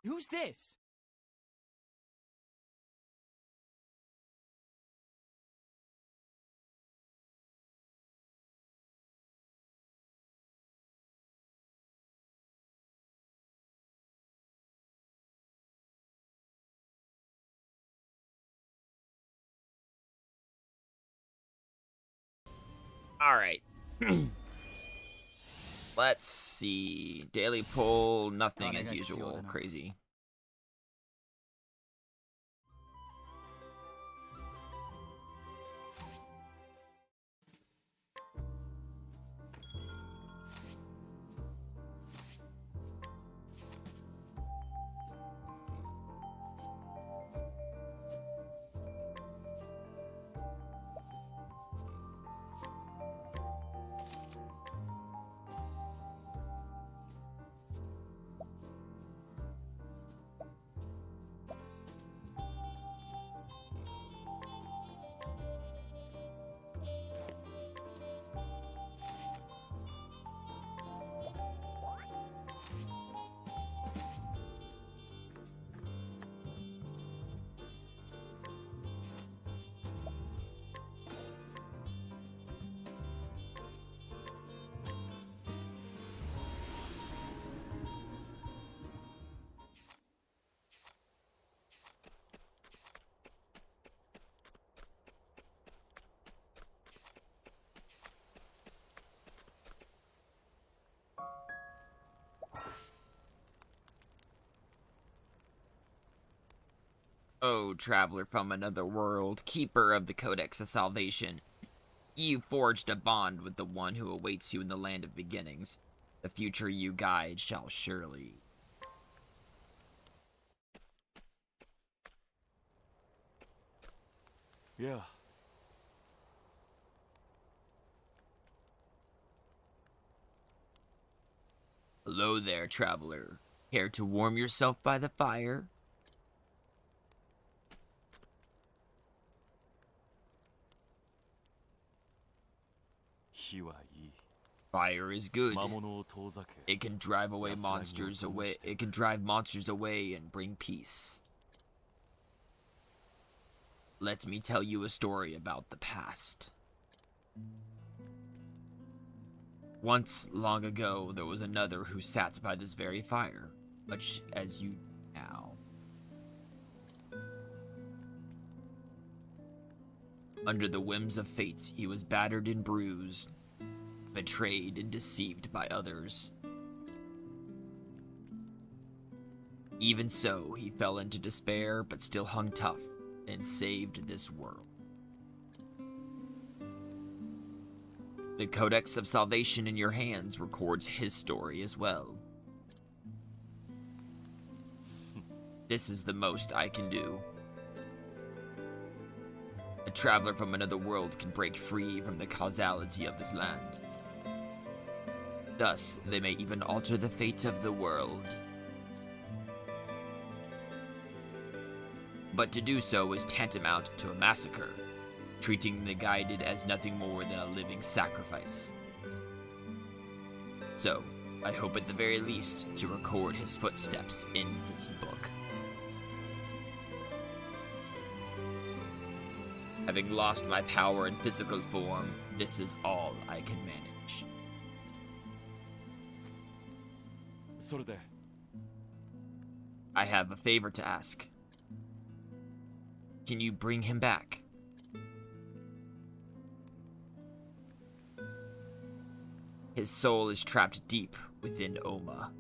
Who's this? Alright. Let's see. Daily poll, nothing as usual. Crazy. Oh, traveler from another world, keeper of the Codex of Salvation. You forged a bond with the one who awaits you in the land of beginnings. The future you guide shall surely. Yeah. Hello there, traveler. Care to warm yourself by the fire? Fire is good. It can drive away monsters away. It can drive monsters away and bring peace. Let me tell you a story about the past. Once, long ago, there was another who sat by this very fire, much as you now. Under the whims of fate, he was battered and bruised, betrayed and deceived by others. Even so, he fell into despair, but still hung tough and saved this world. The Codex of Salvation in your hands records his story as well. This is the most I can do. A traveler from another world can break free from the causality of this land. Thus, they may even alter the fate of the world. But to do so is tantamount to a massacre, treating the guided as nothing more than a living sacrifice. So, I hope at the very least to record his footsteps in this book. Having lost my power in physical form, this is all I can manage. I have a favor to ask. Can you bring him back? His soul is trapped deep within Oma.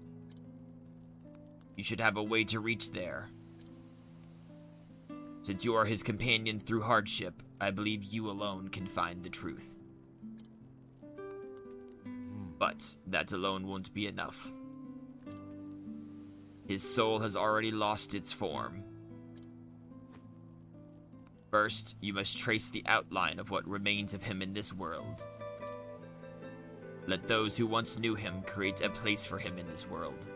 You should have a way to reach there. Since you are his companion through hardship, I believe you alone can find the truth. But that alone won't be enough. His soul has already lost its form. First, you must trace the outline of what remains of him in this world. Let those who once knew him create a place for him in this world.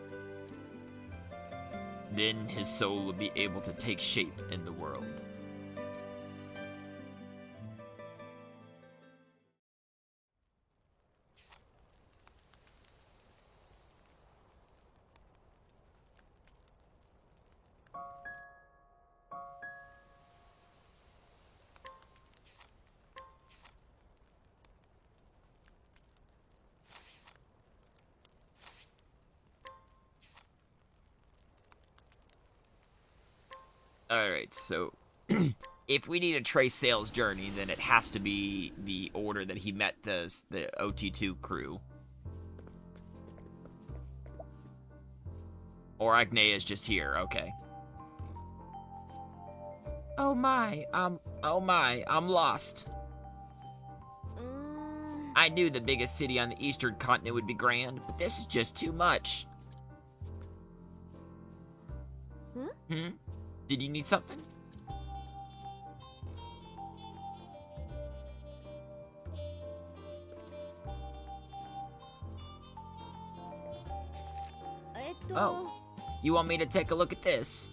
Then his soul will be able to take shape in the world. Alright, so if we need to trace Sale's journey, then it has to be the order that he met the OT2 crew. Or Agnea's just here, okay. Oh my, I'm lost. I knew the biggest city on the eastern continent would be grand, but this is just too much. Hmm? Did you need something? Oh, you want me to take a look at this?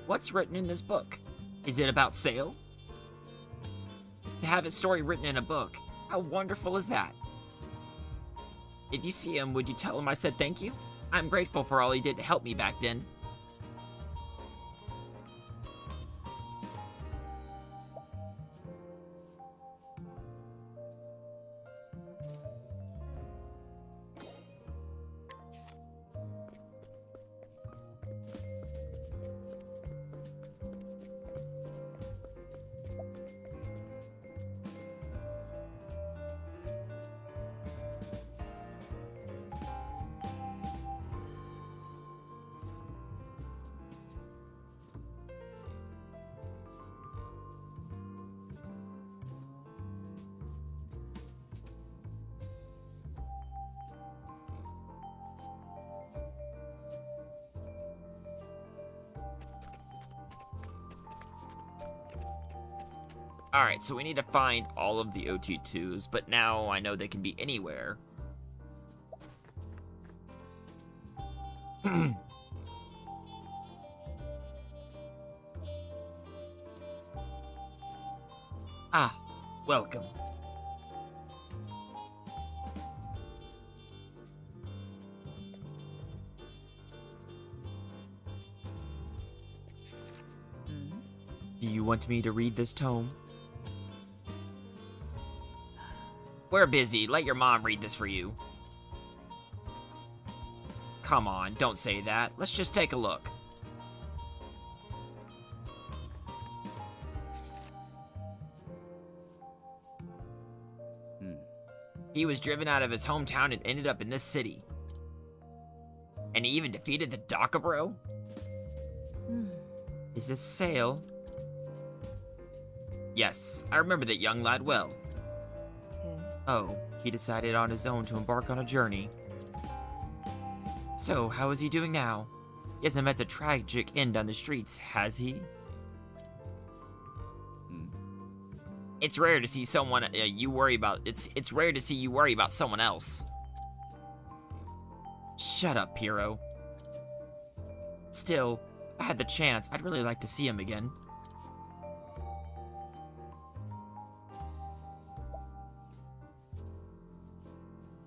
What's written in this book? Is it about Sale? To have his story written in a book, how wonderful is that? If you see him, would you tell him I said thank you? I'm grateful for all he did to help me back then. Alright, so we need to find all of the OT2s, but now I know they can be anywhere. Ah, welcome. Do you want me to read this tome? We're busy. Let your mom read this for you. Come on, don't say that. Let's just take a look. He was driven out of his hometown and ended up in this city. And he even defeated the Dokabro? Is this Sale? Yes, I remember that young lad well. Oh, he decided on his own to embark on a journey. So, how is he doing now? He hasn't met a tragic end on the streets, has he? It's rare to see someone you worry about. It's rare to see you worry about someone else. Shut up, Piro. Still, if I had the chance, I'd really like to see him again.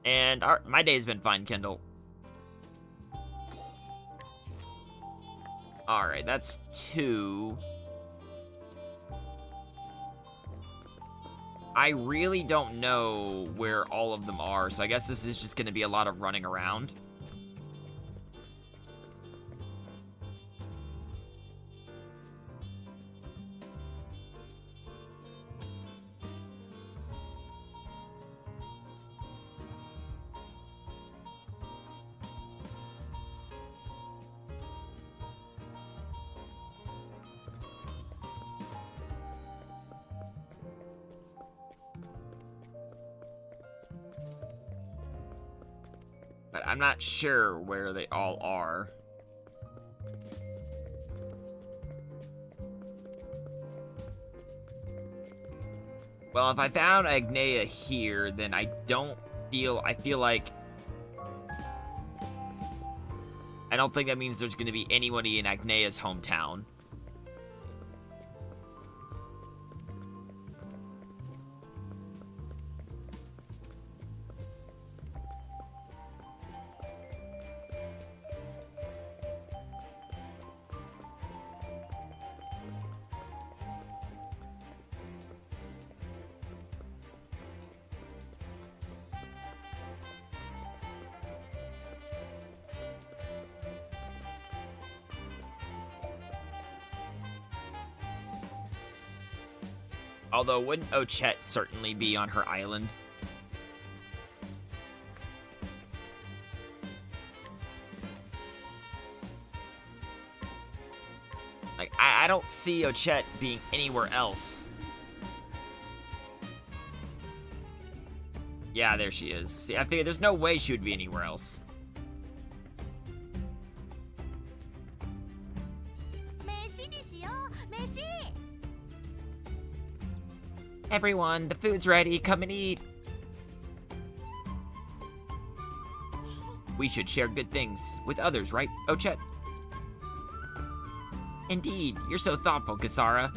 And my day's been fine, Kendall. Alright, that's 2. I really don't know where all of them are, so I guess this is just going to be a lot of running around. But I'm not sure where they all are. Well, if I found Agnea here, then I feel like... I don't think that means there's going to be anybody in Agnea's hometown. Although, wouldn't Ochette certainly be on her island? Like, I don't see Ochette being anywhere else. Yeah, there she is. See, I figured there's no way she would be anywhere else. Everyone, the food's ready. Come and eat. We should share good things with others, right, Ochette? Indeed, you're so thoughtful, Kisara.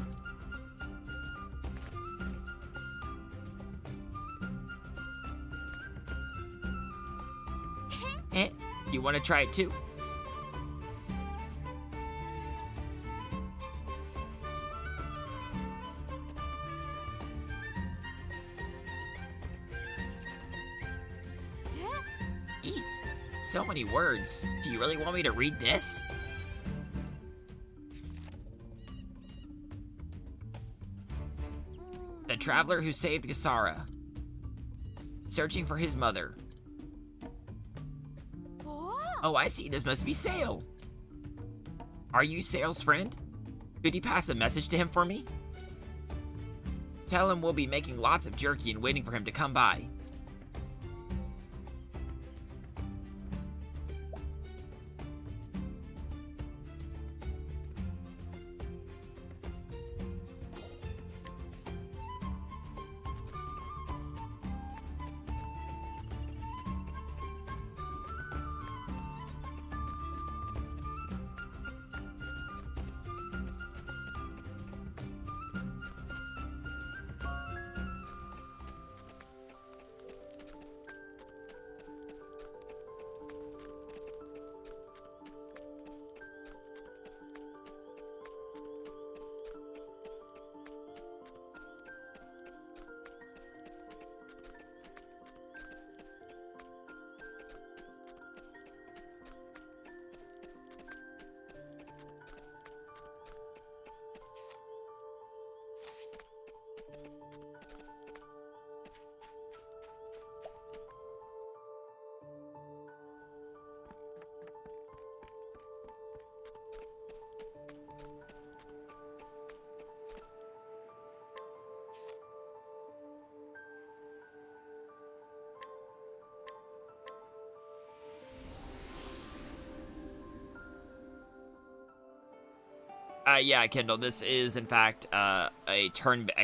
You want to try it too? Eat. So many words. Do you really want me to read this? The traveler who saved Kisara. Searching for his mother. Oh, I see. This must be Sail. Are you Sail's friend? Could you pass a message to him for me? Tell him we'll be making lots of jerky and waiting for him to come by. Yeah, Kendall, this is, in fact, a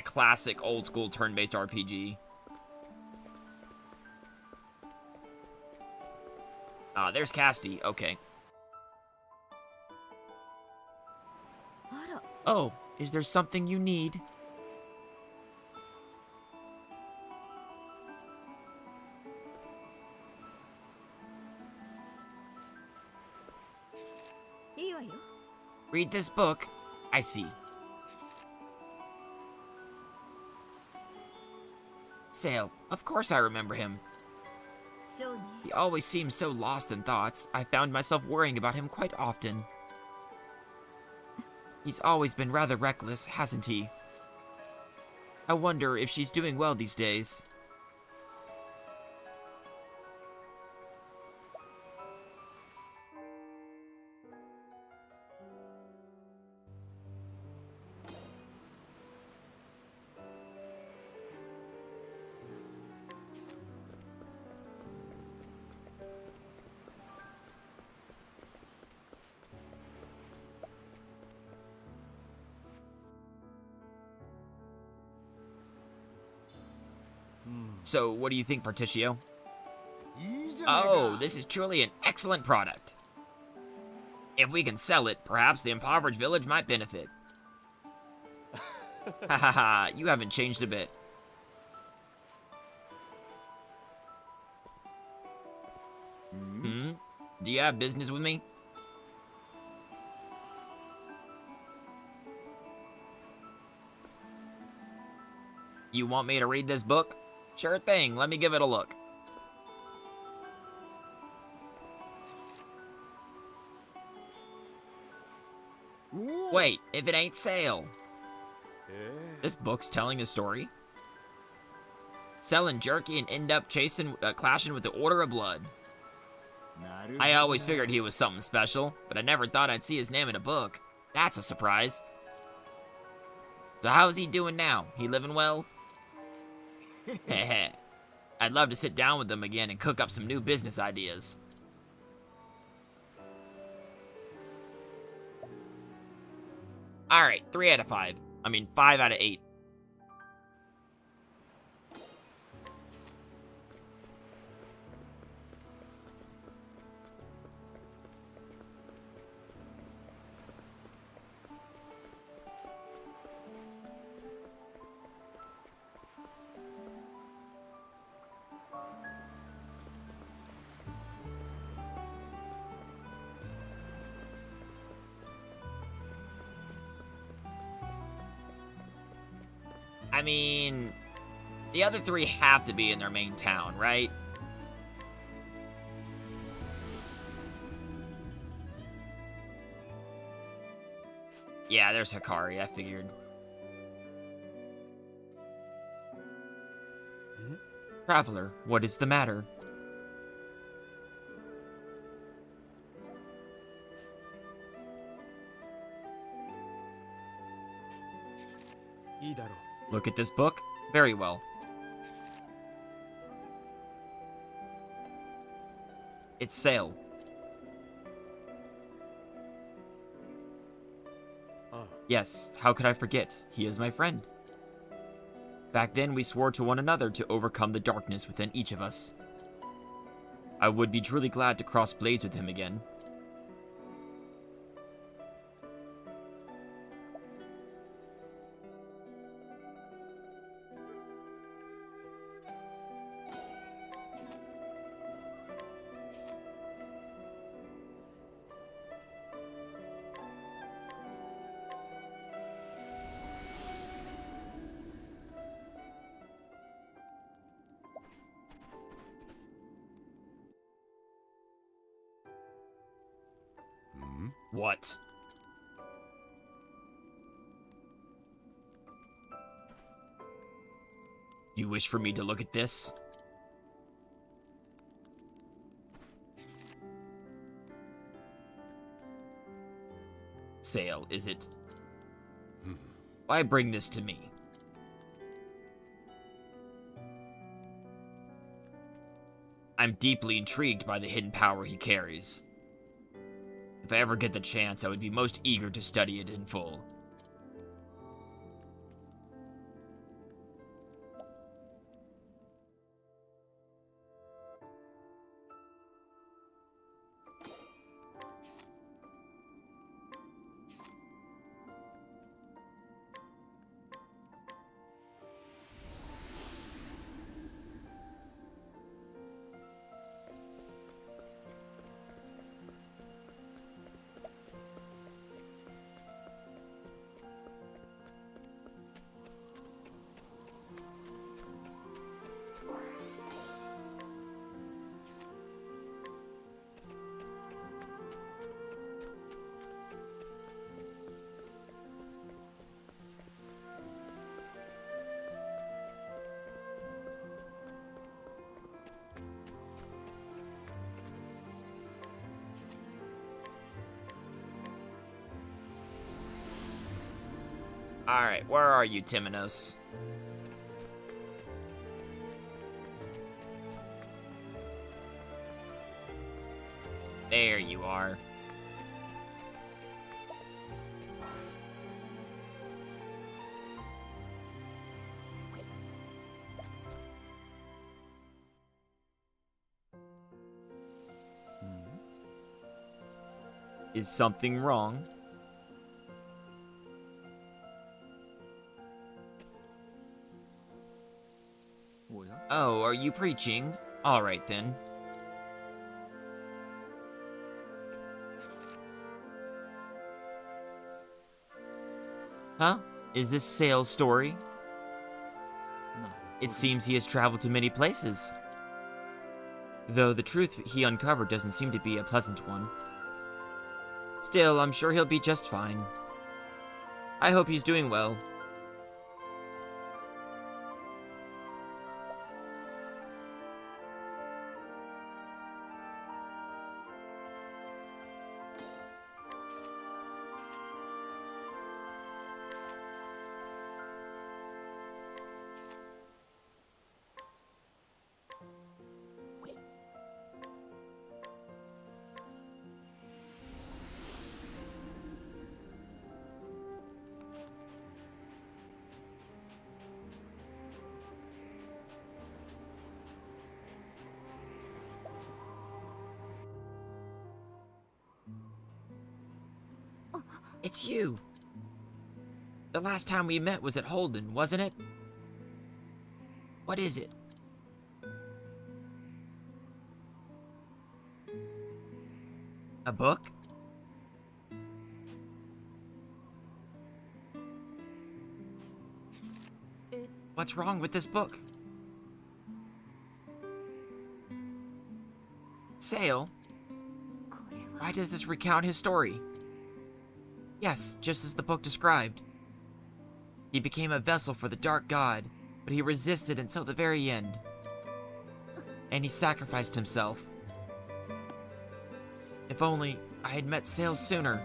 classic old-school turn-based RPG. There's Casti. Okay. Oh, is there something you need? Read this book. I see. Sail. Of course I remember him. He always seems so lost in thoughts. I found myself worrying about him quite often. He's always been rather reckless, hasn't he? I wonder if she's doing well these days. So, what do you think, Particio? Oh, this is truly an excellent product. If we can sell it, perhaps the impoverished village might benefit. Ha ha ha, you haven't changed a bit. Hmm? Do you have business with me? You want me to read this book? Sure thing, let me give it a look. Wait, if it ain't Sail. This book's telling a story. Selling jerky and end up clashing with the Order of Blood. I always figured he was something special, but I never thought I'd see his name in a book. That's a surprise. So how's he doing now? He living well? Heh. I'd love to sit down with him again and cook up some new business ideas. Alright, 3 out of 5. I mean, 5 out of 8. I mean, the other 3 have to be in their main town, right? Yeah, there's Hikari, I figured. Traveler, what is the matter? Look at this book? Very well. It's Sale. Yes, how could I forget? He is my friend. Back then, we swore to one another to overcome the darkness within each of us. I would be truly glad to cross blades with him again. What? You wish for me to look at this? Sale, is it? Why bring this to me? I'm deeply intrigued by the hidden power he carries. If I ever get the chance, I would be most eager to study it in full. Alright, where are you, Timonos? There you are. Is something wrong? Oh, are you preaching? Alright then. Huh? Is this Sale's story? It seems he has traveled to many places. Though the truth he uncovered doesn't seem to be a pleasant one. Still, I'm sure he'll be just fine. I hope he's doing well. It's you. The last time we met was at Holden, wasn't it? What is it? A book? What's wrong with this book? Sale? Why does this recount his story? Yes, just as the book described. He became a vessel for the Dark God, but he resisted until the very end. And he sacrificed himself. If only I had met Sale sooner.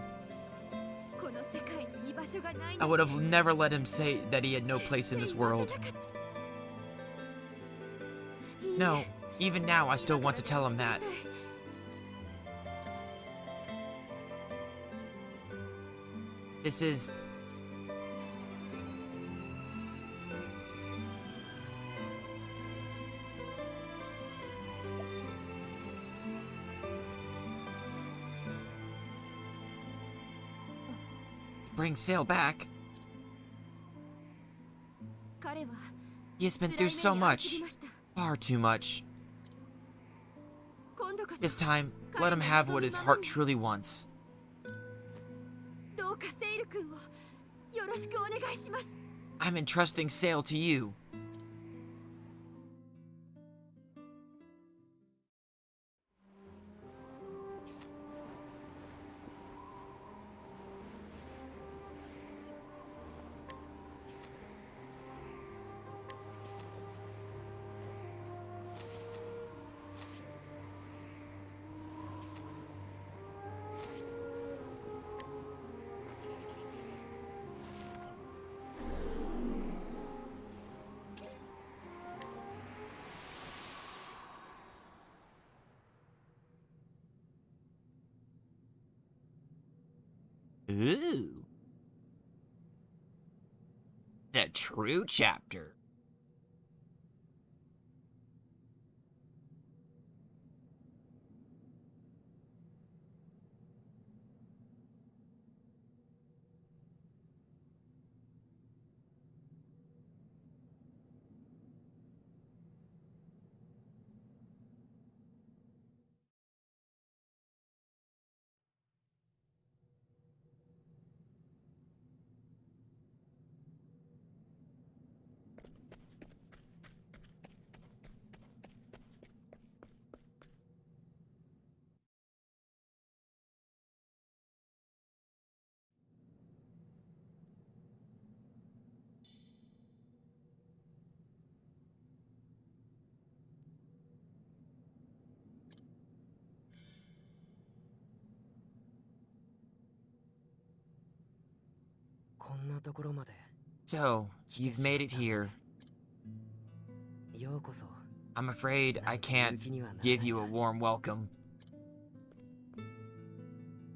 I would have never let him say that he had no place in this world. No, even now I still want to tell him that. This is... Bring Sale back. He has been through so much. Far too much. This time, let him have what his heart truly wants. I'm entrusting Sale to you. Ooh. The true chapter. So, you've made it here. I'm afraid I can't give you a warm welcome.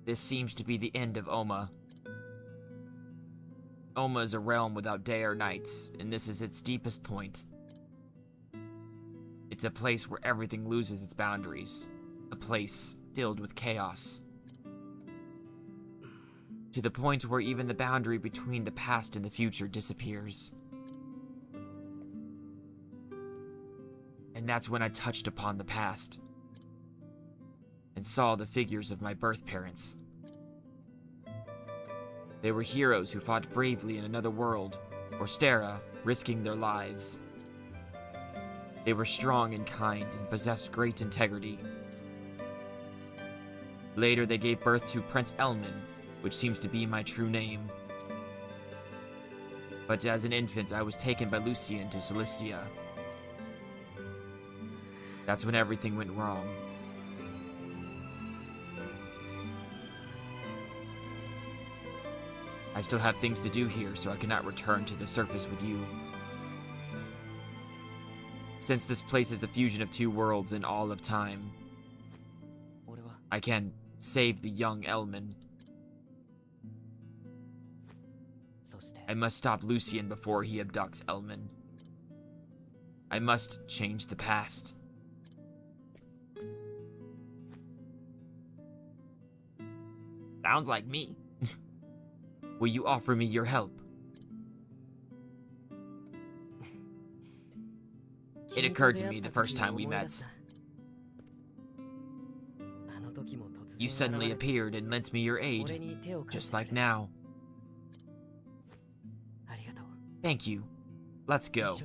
This seems to be the end of Oma. Oma is a realm without day or night, and this is its deepest point. It's a place where everything loses its boundaries. A place filled with chaos. To the point where even the boundary between the past and the future disappears. And that's when I touched upon the past. And saw the figures of my birth parents. They were heroes who fought bravely in another world, or Stera, risking their lives. They were strong and kind and possessed great integrity. Later they gave birth to Prince Elman, which seems to be my true name. But as an infant, I was taken by Lucien to Celestia. That's when everything went wrong. I still have things to do here, so I cannot return to the surface with you. Since this place is a fusion of two worlds and all of time, I can save the young Elman. I must stop Lucien before he abducts Elman. I must change the past. Sounds like me. Will you offer me your help? It occurred to me the first time we met. You suddenly appeared and lent me your aid, just like now. Thank you. Let's go.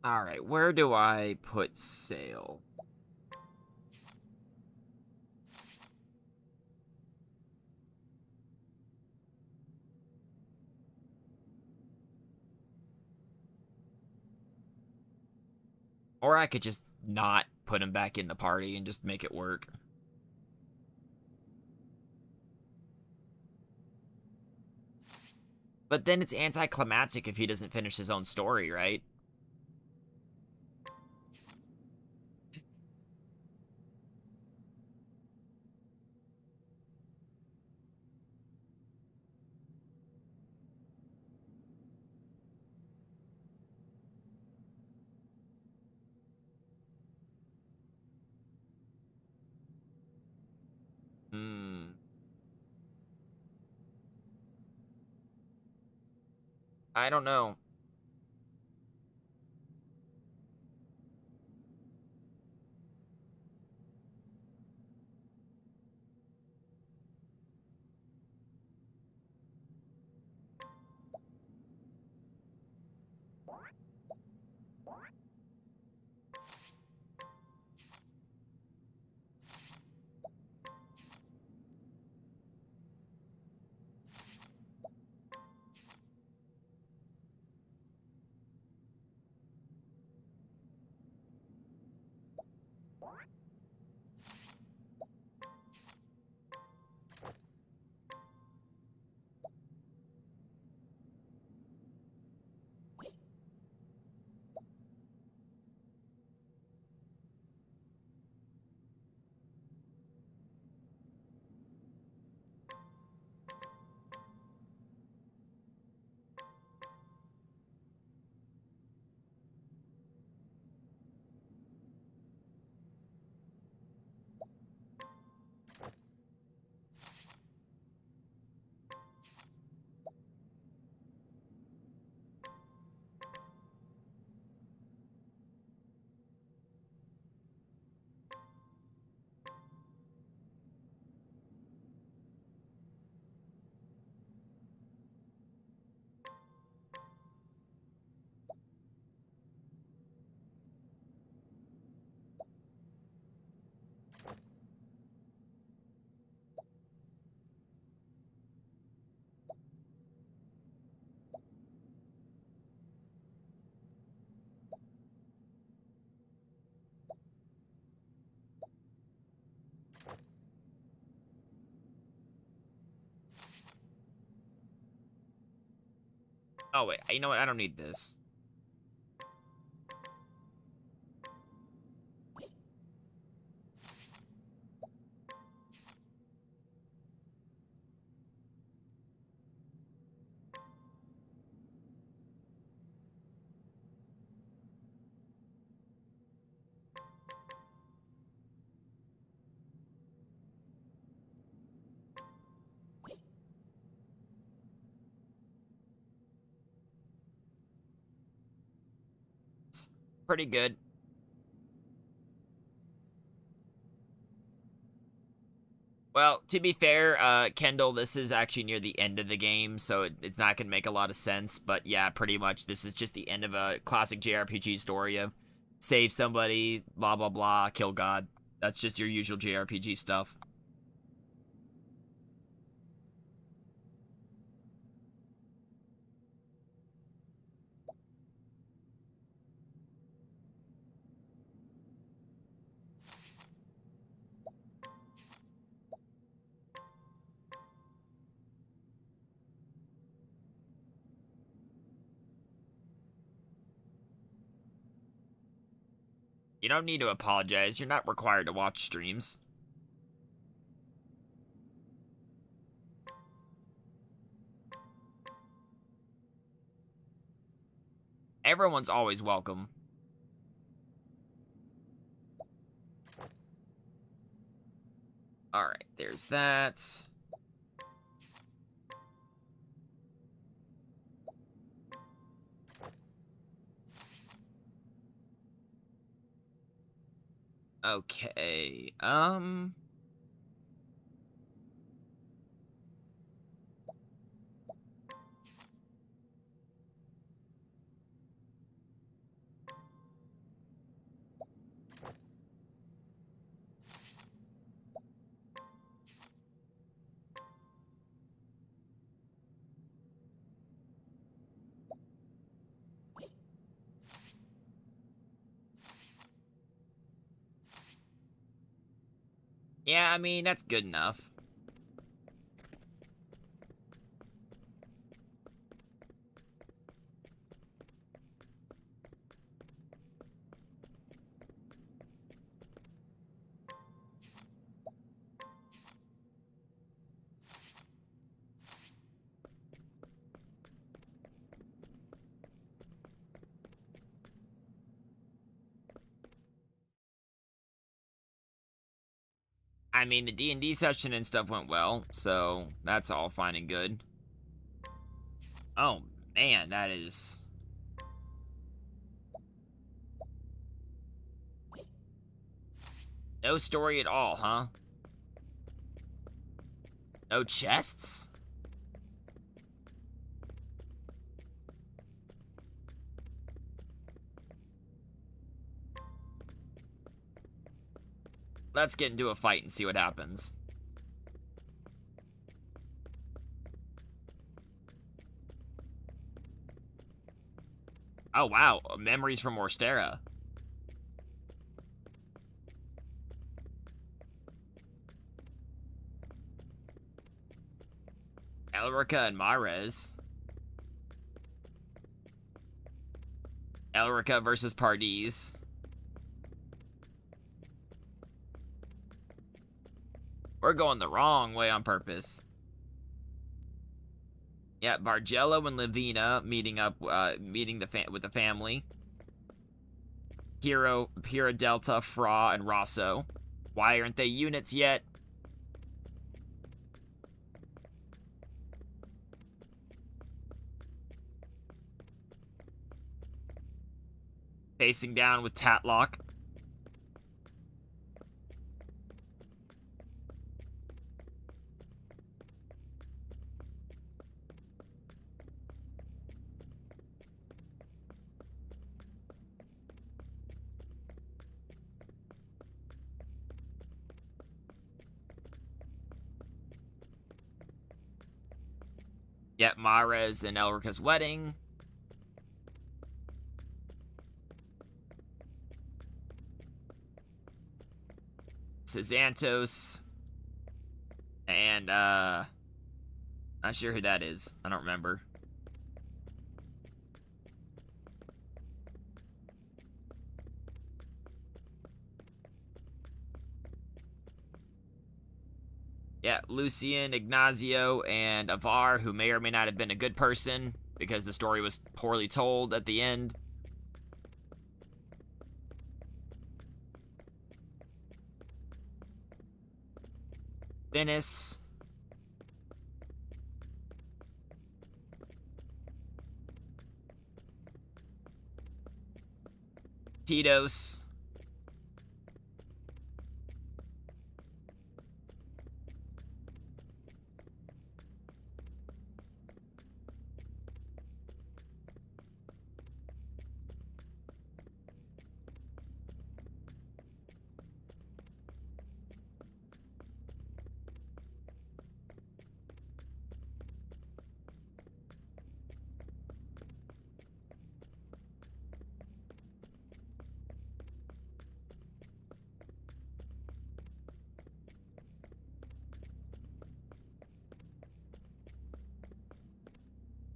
Alright, where do I put sail? Or I could just not put him back in the party and just make it work. But then it's anticlimactic if he doesn't finish his own story, right? Hmm. I don't know. Oh, wait. You know what? I don't need this. It's pretty good. Well, to be fair, Kendall, this is actually near the end of the game, so it's not going to make a lot of sense. But yeah, pretty much this is just the end of a classic JRPG story of save somebody, blah, blah, blah, kill God. That's just your usual JRPG stuff. You don't need to apologize. You're not required to watch streams. everyone's always welcome. Alright, there's that. Okay, yeah, I mean, that's good enough. I mean, the D&D session and stuff went well, so that's all fine and good. Oh, man, that is... No story at all, huh? No chests? Let's get into a fight and see what happens. Oh, wow. Memories from Orstera. Elrica and Mares. Elrica versus Pardis. We're going the wrong way on purpose. Yeah, Bargello and Lavina meeting up, meeting with the family. Hero, Delta, Fra, and Rosso. Why aren't they units yet? Facing down with Tatlock. Yet Mares and Elrica's wedding. Cezantos. And, not sure who that is. I don't remember. Yeah, Lucian, Ignazio, and Avar, who may or may not have been a good person, because the story was poorly told at the end. Venice. Titos.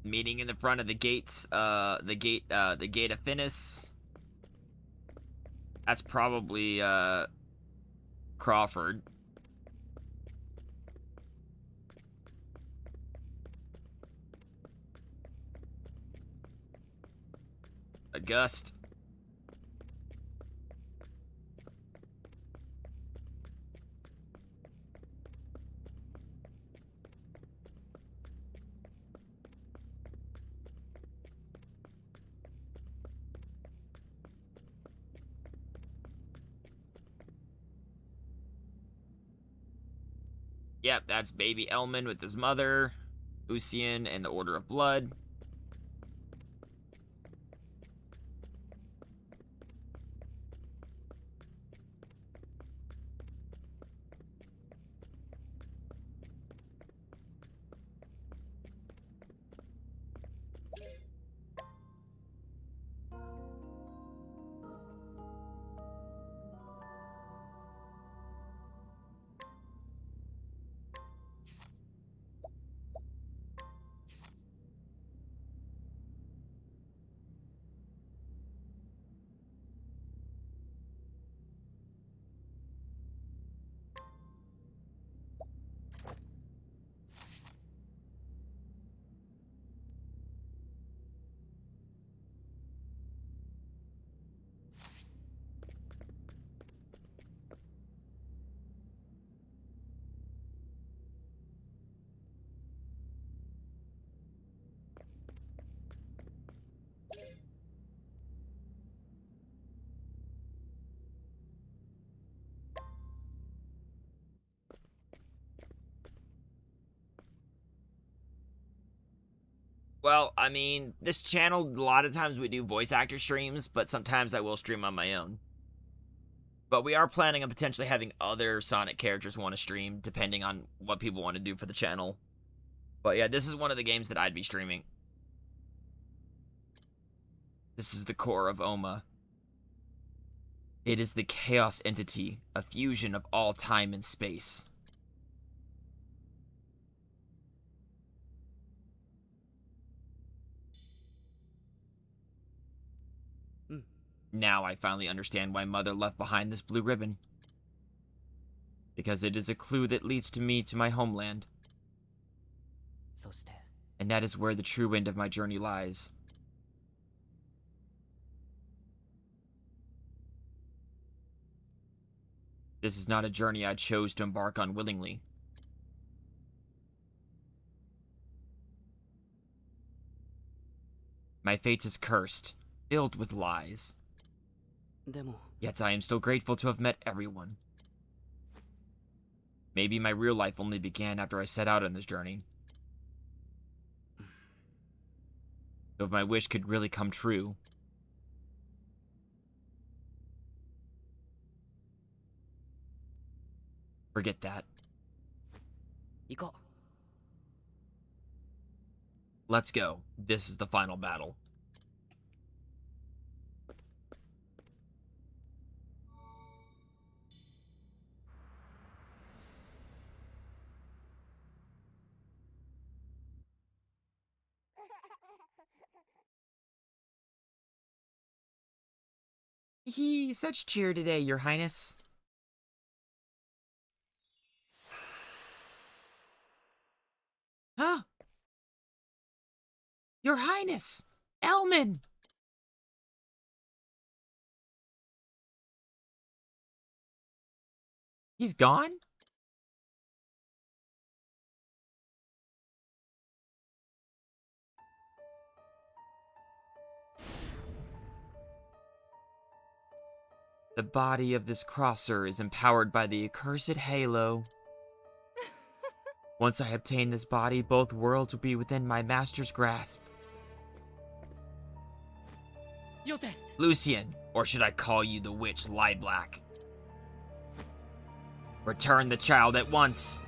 Meeting in the front of the gates, the gate of Finis. That's probably, Crawford. A gust. Yep, that's baby Elman with his mother, Lucian, and the Order of Blood. Well, I mean, this channel, a lot of times we do voice actor streams, but sometimes I will stream on my own. But we are planning on potentially having other Sonic characters want to stream, depending on what people want to do for the channel. But yeah, this is one of the games that I'd be streaming. This is the core of Oma. It is the chaos entity, a fusion of all time and space. Now I finally understand why Mother left behind this blue ribbon. Because it is a clue that leads to me to my homeland. And that is where the true end of my journey lies. This is not a journey I chose to embark on willingly. My fate is cursed, filled with lies. Yet I am still grateful to have met everyone. Maybe my real life only began after I set out on this journey. So if my wish could really come true, forget that. Let's go. This is the final battle. Such cheer today, Your Highness. Huh? Your Highness! Elman! He's gone? The body of this crosser is empowered by the accursed halo. Once I obtain this body, both worlds will be within my master's grasp. Lucian, or should I call you the witch Lieblack? Return the child at once.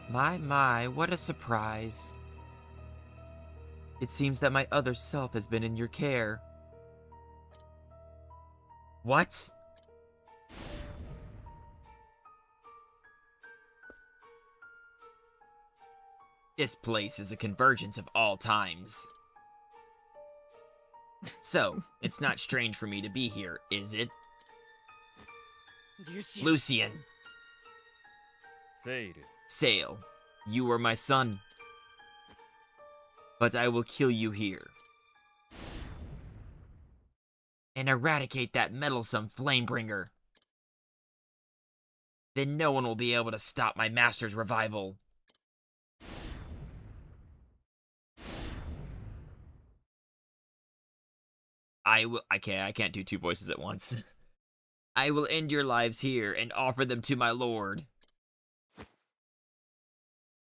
My, what a surprise. It seems that my other self has been in your care. What? This place is a convergence of all times. So, it's not strange for me to be here, is it? Lucian. Sail, you are my son. But I will kill you here. and eradicate that meddlesome Flamebringer. Then no one will be able to stop my master's revival. I can't do two voices at once. I will end your lives here and offer them to my lord.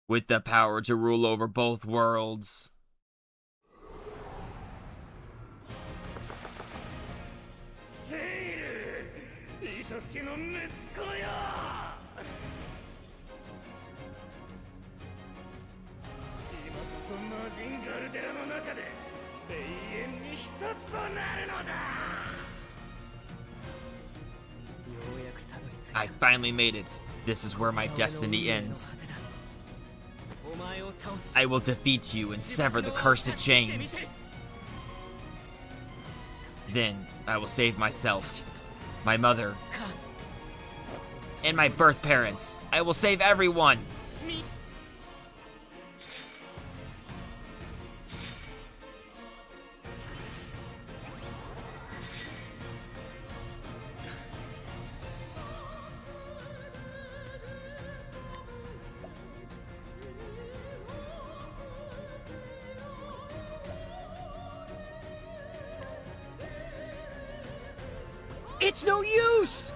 With the power to rule over both worlds. I finally made it. This is where my destiny ends. I will defeat you and sever the cursed chains. Then I will save myself, my mother, and my birth parents. I will save everyone. It's no use!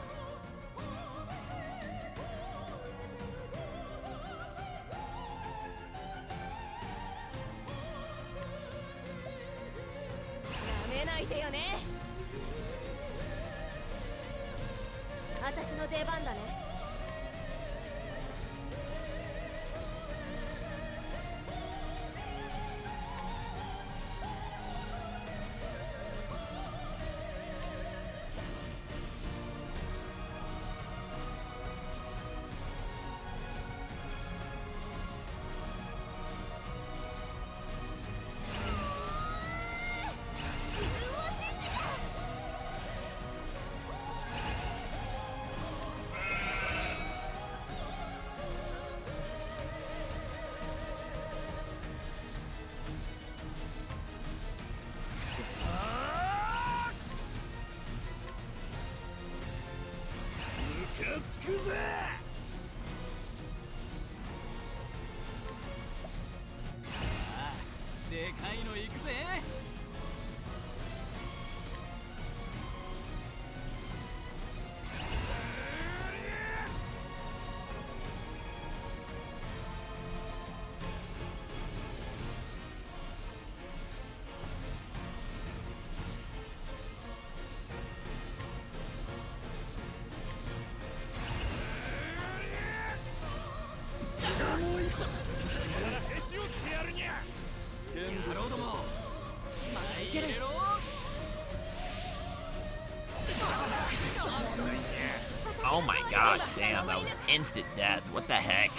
Oh my gosh, damn, that was instant death. What the heck?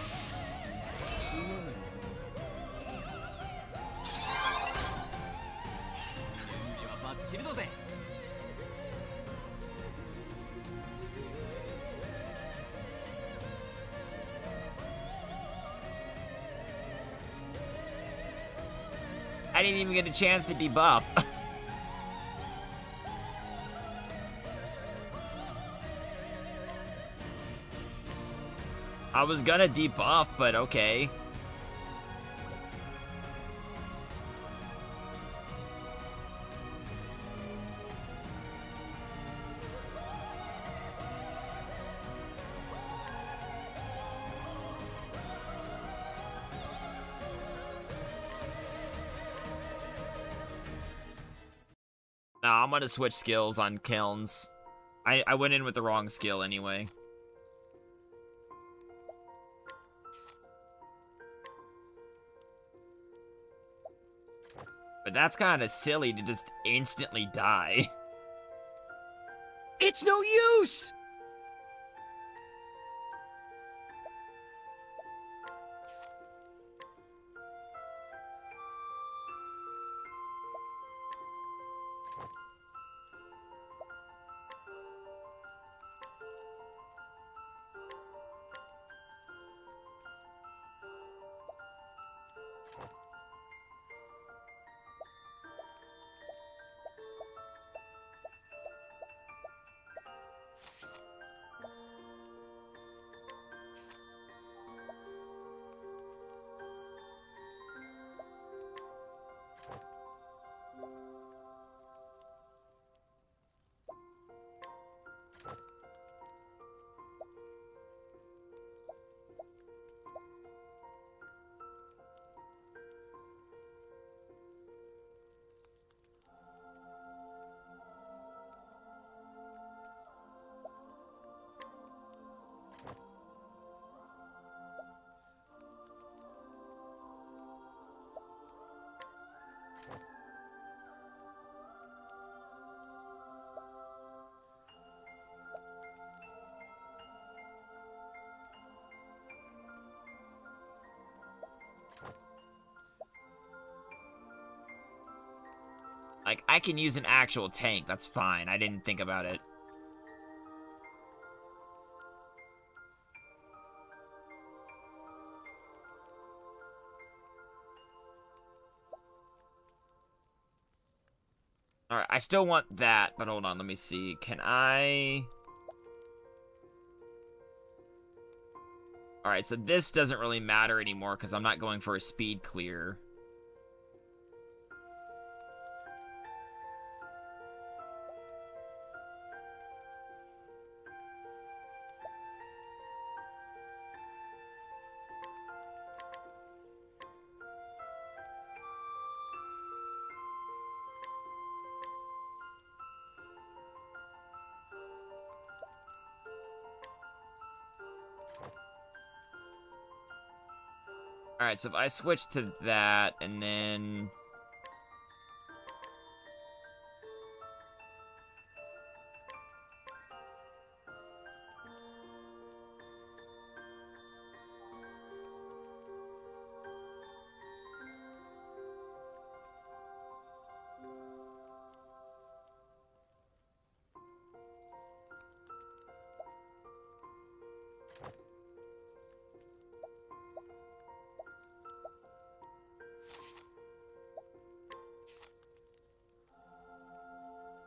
I didn't even get a chance to debuff. I was gonna debuff, but okay. No, I'm gonna switch skills on kilns. I went in with the wrong skill anyway. But that's kind of silly to just instantly die. It's no use! Like, I can use an actual tank. That's fine. I didn't think about it. Alright, I still want that, but hold on, let me see. Can I... Alright, so this doesn't really matter anymore because I'm not going for a speed clear. Alright, so if I switch to that, and then...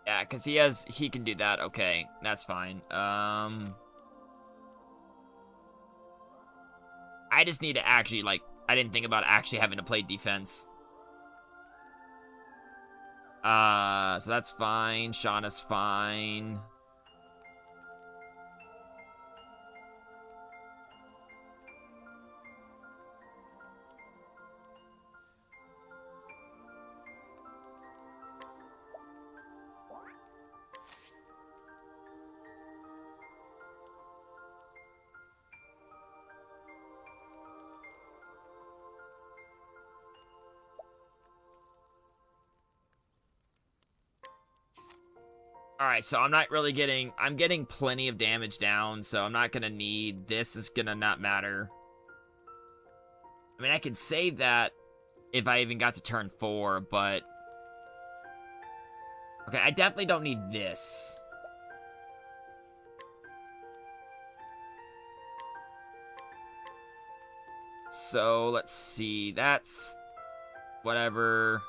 Yeah, because he can do that. Okay, that's fine. I just need to actually, like, I didn't think about actually having to play defense. So that's fine. Shauna's fine. Alright, so I'm not really getting... I'm getting plenty of damage down, so I'm not gonna need... This is gonna not matter. I mean, I could save that if I even got to turn 4, but... Okay, I definitely don't need this. So, let's see. That's... whatever...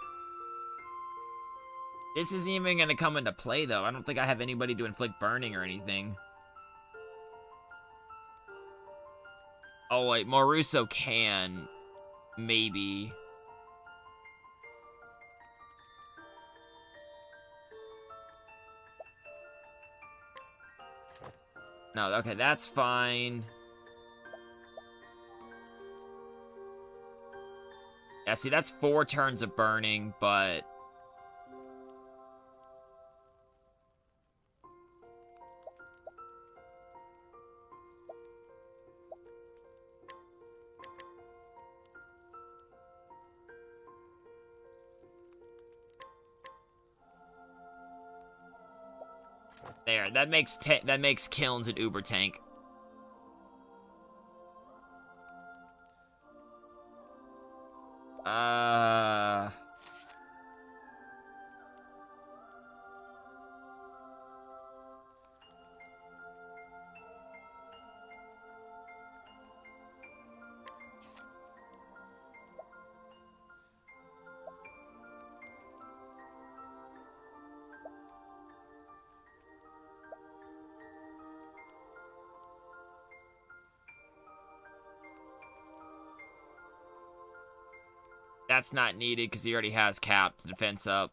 This isn't even gonna come into play, though. I don't think I have anybody to inflict burning or anything. Oh, wait, Moruso can. Maybe. No, okay, that's fine. Yeah, see, that's 4 turns of burning, but... There, that makes Kilns an uber tank. That's not needed because he already has capped defense up.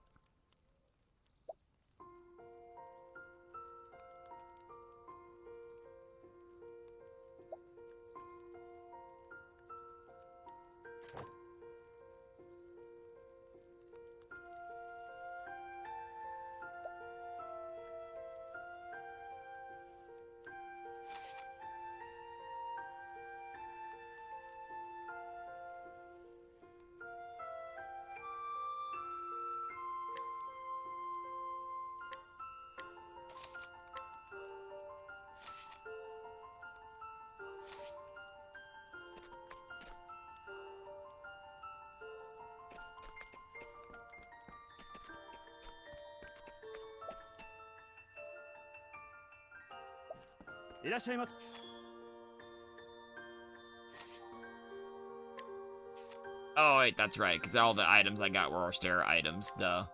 Oh, wait, that's right, because all the items I got were austere items, duh.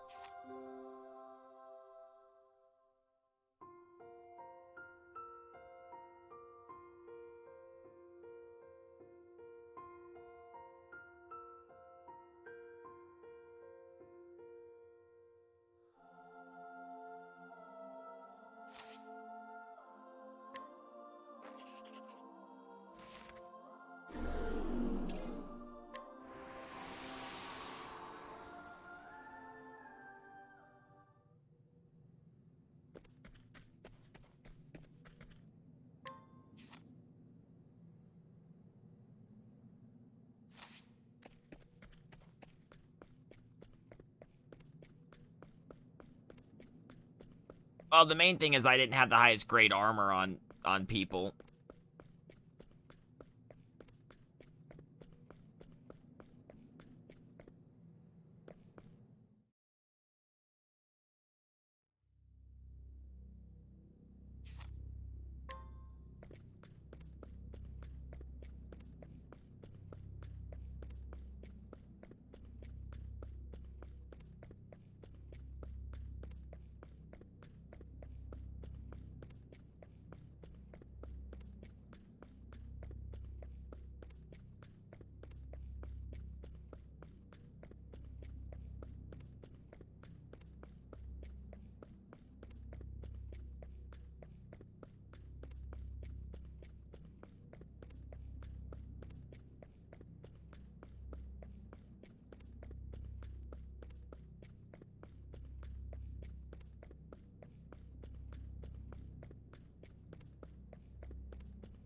Well, the main thing is I didn't have the highest grade armor on people.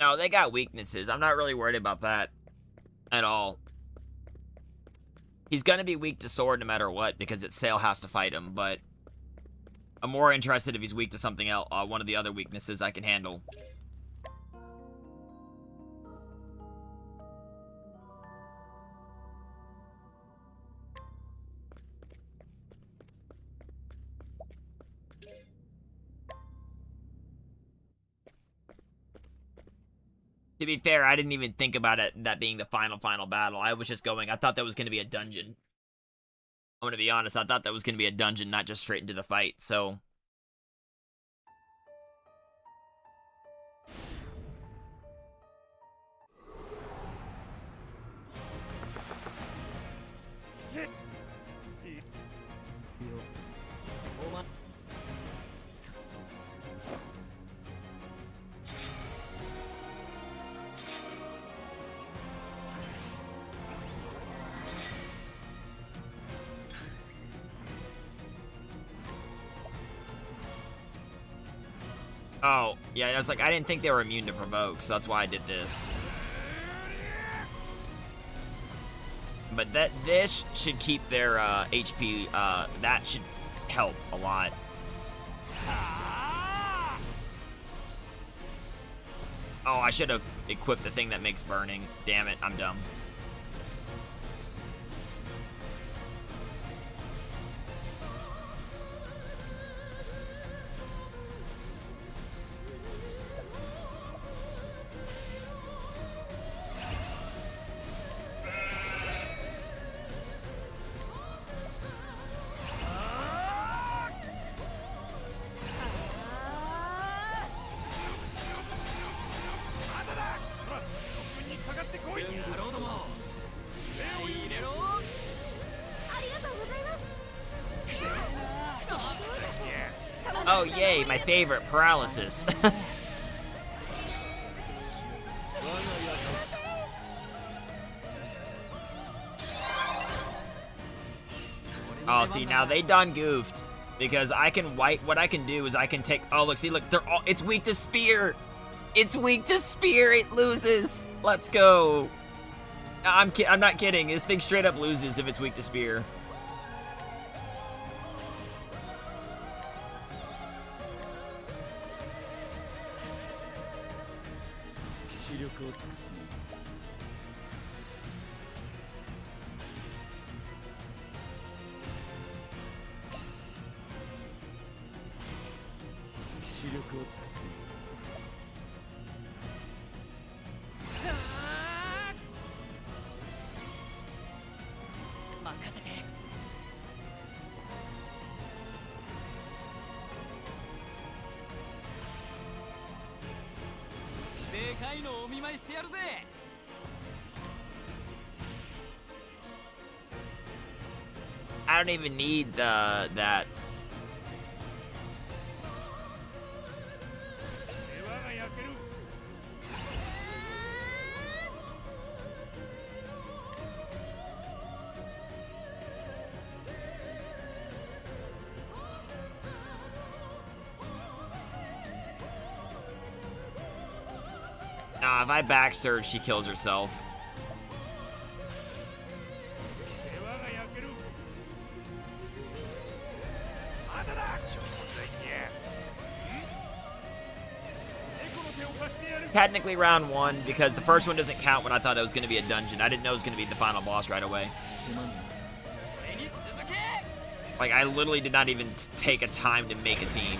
No, they got weaknesses. I'm not really worried about that at all. He's gonna be weak to sword no matter what, because it's Sail has to fight him, but I'm more interested if he's weak to something else, one of the other weaknesses I can handle. To be fair, I didn't even think about it that being the final battle. I was just going, I thought that was going to be a dungeon. I'm going to be honest, I thought that was going to be a dungeon, not just straight into the fight, so... Oh, yeah, I was like, I didn't think they were immune to provoke, so that's why I did this. But this should keep their HP, that should help a lot. Oh, I should have equipped the thing that makes burning. Damn it, I'm dumb. Oh, yay, my favorite, paralysis. Oh, see, now they done goofed. Because I can what I can do is I can take, oh, look, see, look, they're all, it's weak to spear. It's weak to spear, it loses. Let's go. I'm not kidding, this thing straight up loses if it's weak to spear. かいのお見舞いしてやるぜ。I don't even need that. Nah, if I back surge, she kills herself. Technically round 1, because the first one doesn't count when I thought it was going to be a dungeon. I didn't know it was going to be the final boss right away. Like, I literally did not even take a time to make a team.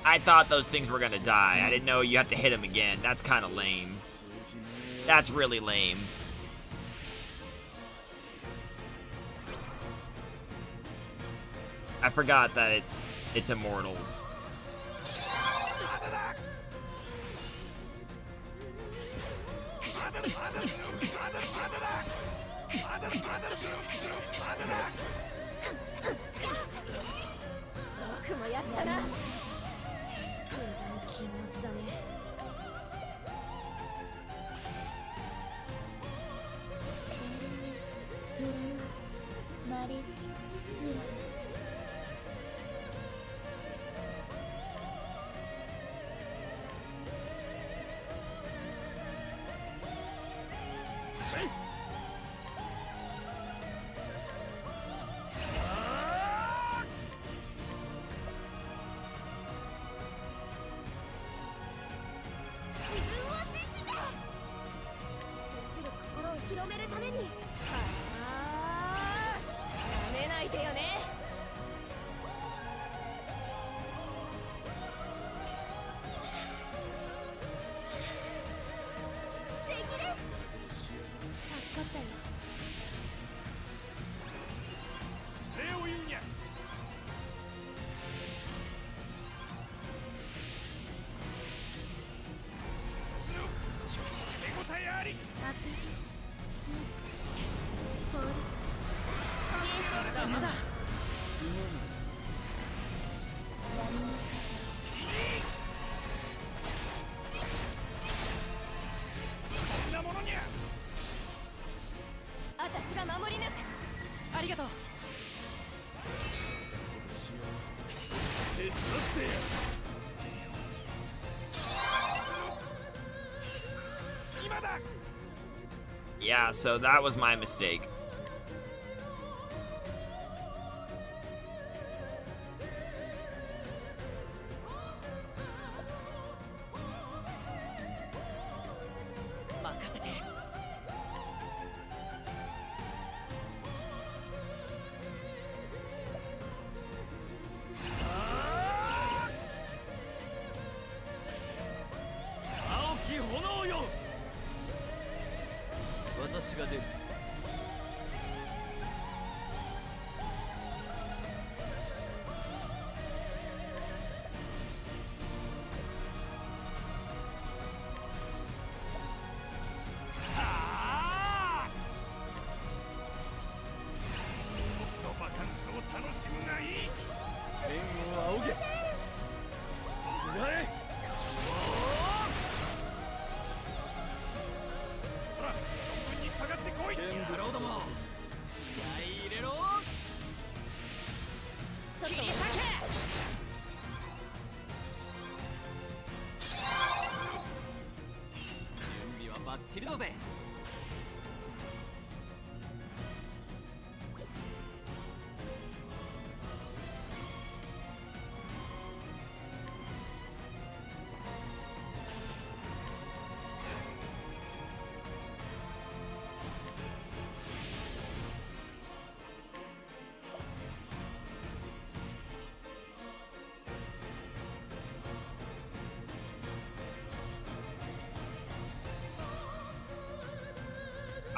I thought those things were gonna die. I didn't know you have to hit them again. That's kind of lame. That's really lame. I forgot that it's immortal. Yeah, so that was my mistake.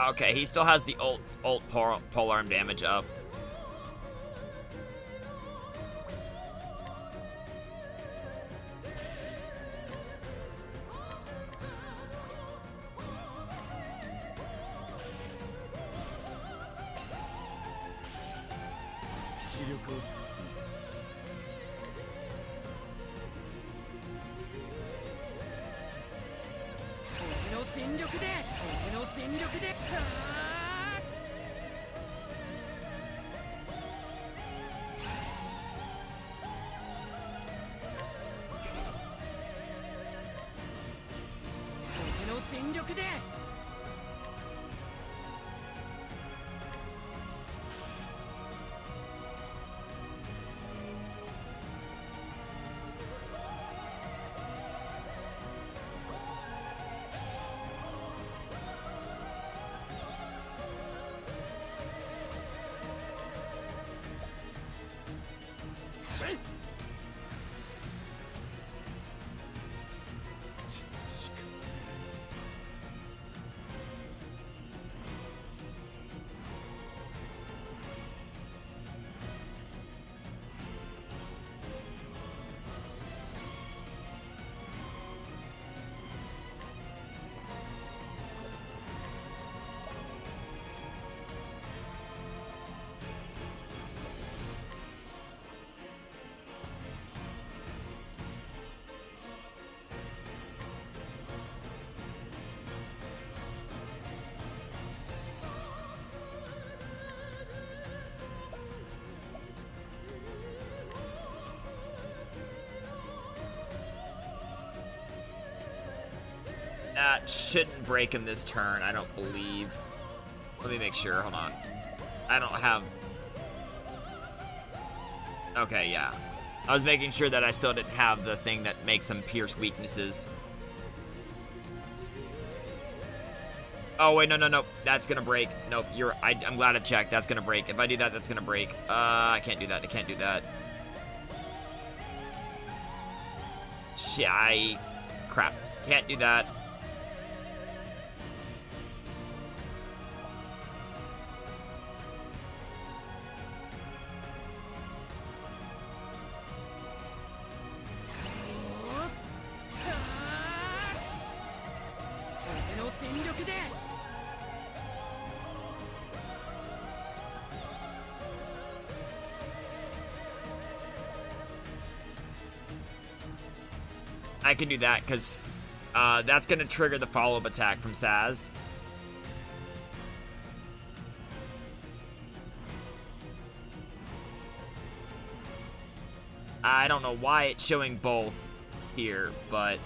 Okay, he still has the ult polearm damage up. That shouldn't break him this turn, I don't believe. Let me make sure, hold on. I don't have... Okay, yeah. I was making sure that I still didn't have the thing that makes him pierce weaknesses. Oh, wait, no. That's gonna break. Nope, I'm glad I checked. That's gonna break. If I do that, that's gonna break. I can't do that. I can't do that. Crap. Can't do that. I can do that because that's going to trigger the follow-up attack from Saz. I don't know why it's showing both here, but...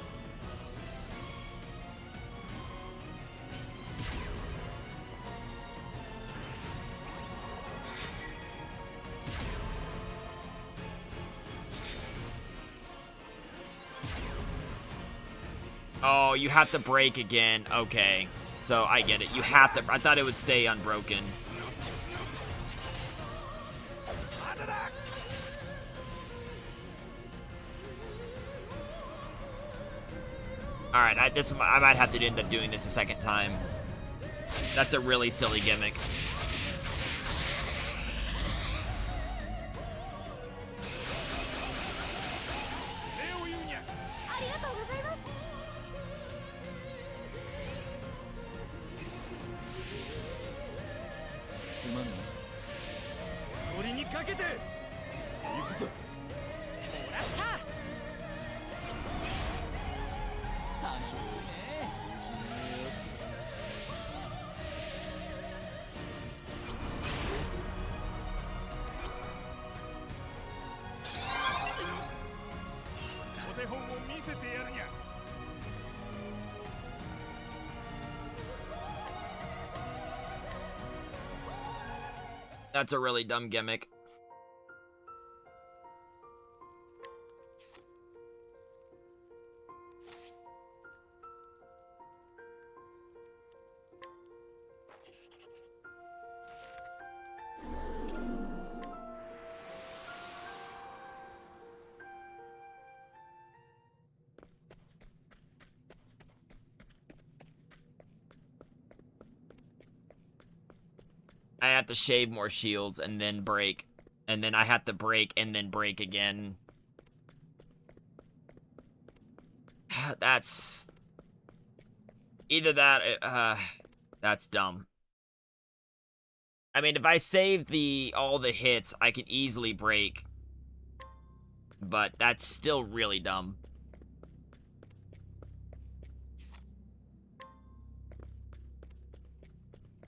Oh, you have to break again. Okay. So, I get it. You have to... I thought it would stay unbroken. Alright, I might have to end up doing this a second time. That's a really silly gimmick. That's a really dumb gimmick. I have to shave more shields and then break. And then I have to break and then break again. That's... Either that... that's dumb. I mean, if I save all the hits, I can easily break. But that's still really dumb.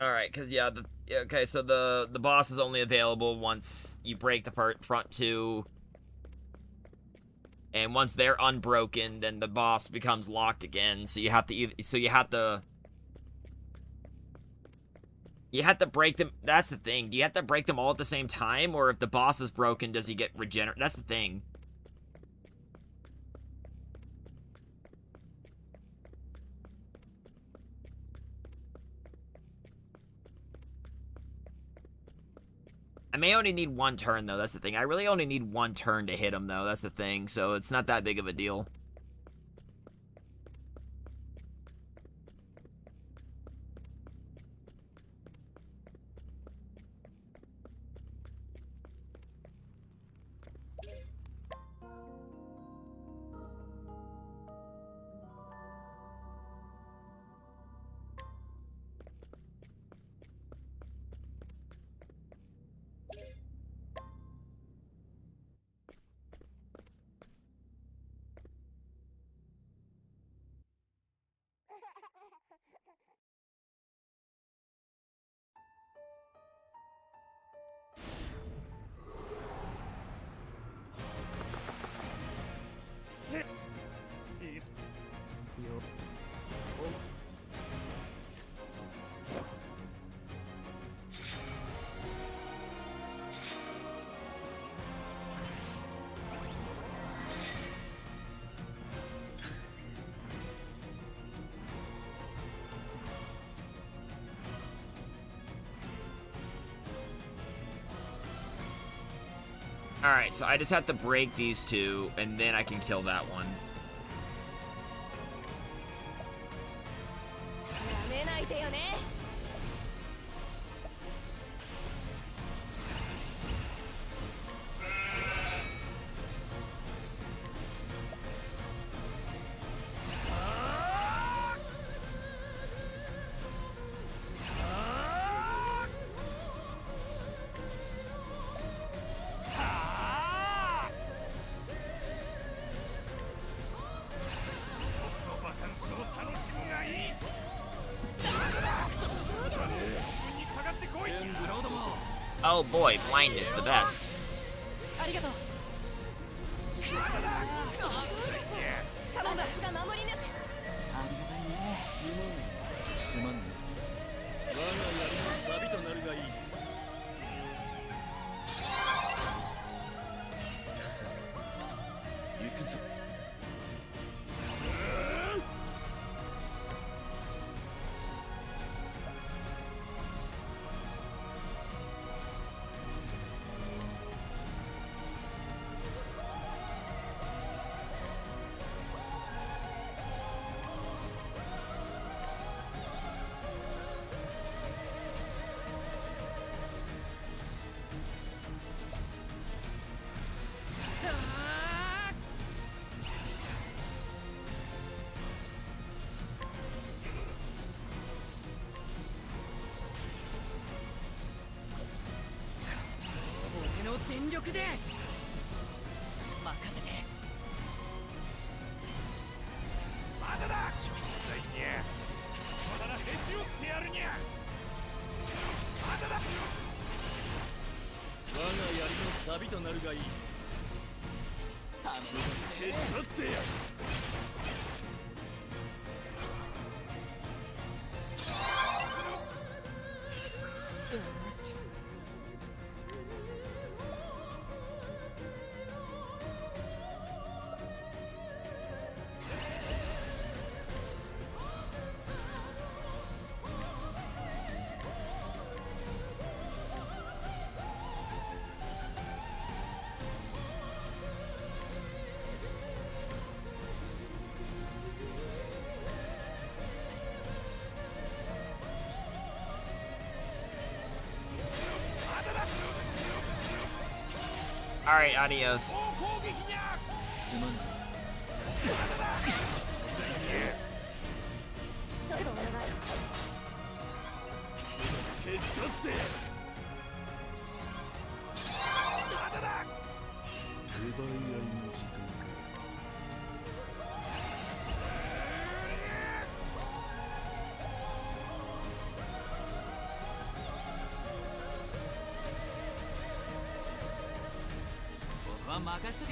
Alright, because yeah, okay, so the boss is only available once you break the front two. And once they're unbroken, then the boss becomes locked again. So you have to break them. That's the thing. Do you have to break them all at the same time? Or if the boss is broken, does he get regenerated? That's the thing. I may only need one turn, though. That's the thing. I really only need one turn to hit him, though. That's the thing. So it's not that big of a deal. Alright, so I just have to break these two, and then I can kill that one. Oh boy, blindness, the best. 私が守り抜く。ありがたいね。すまんね。我が槍の錆となるがいい。行くぞ。俺の全力で任せて。まだだ。ちょうだいにゃ。まだだ。へし折ってやるにゃ。まだだ。我が槍の錆となるがいい。消し去ってやる。よし。Alright, adios. 攻撃にゃ。すまんね。ちょっとお願い。消し去ってやる。まだだ。奪い合いの時間か。僕は任しとけ。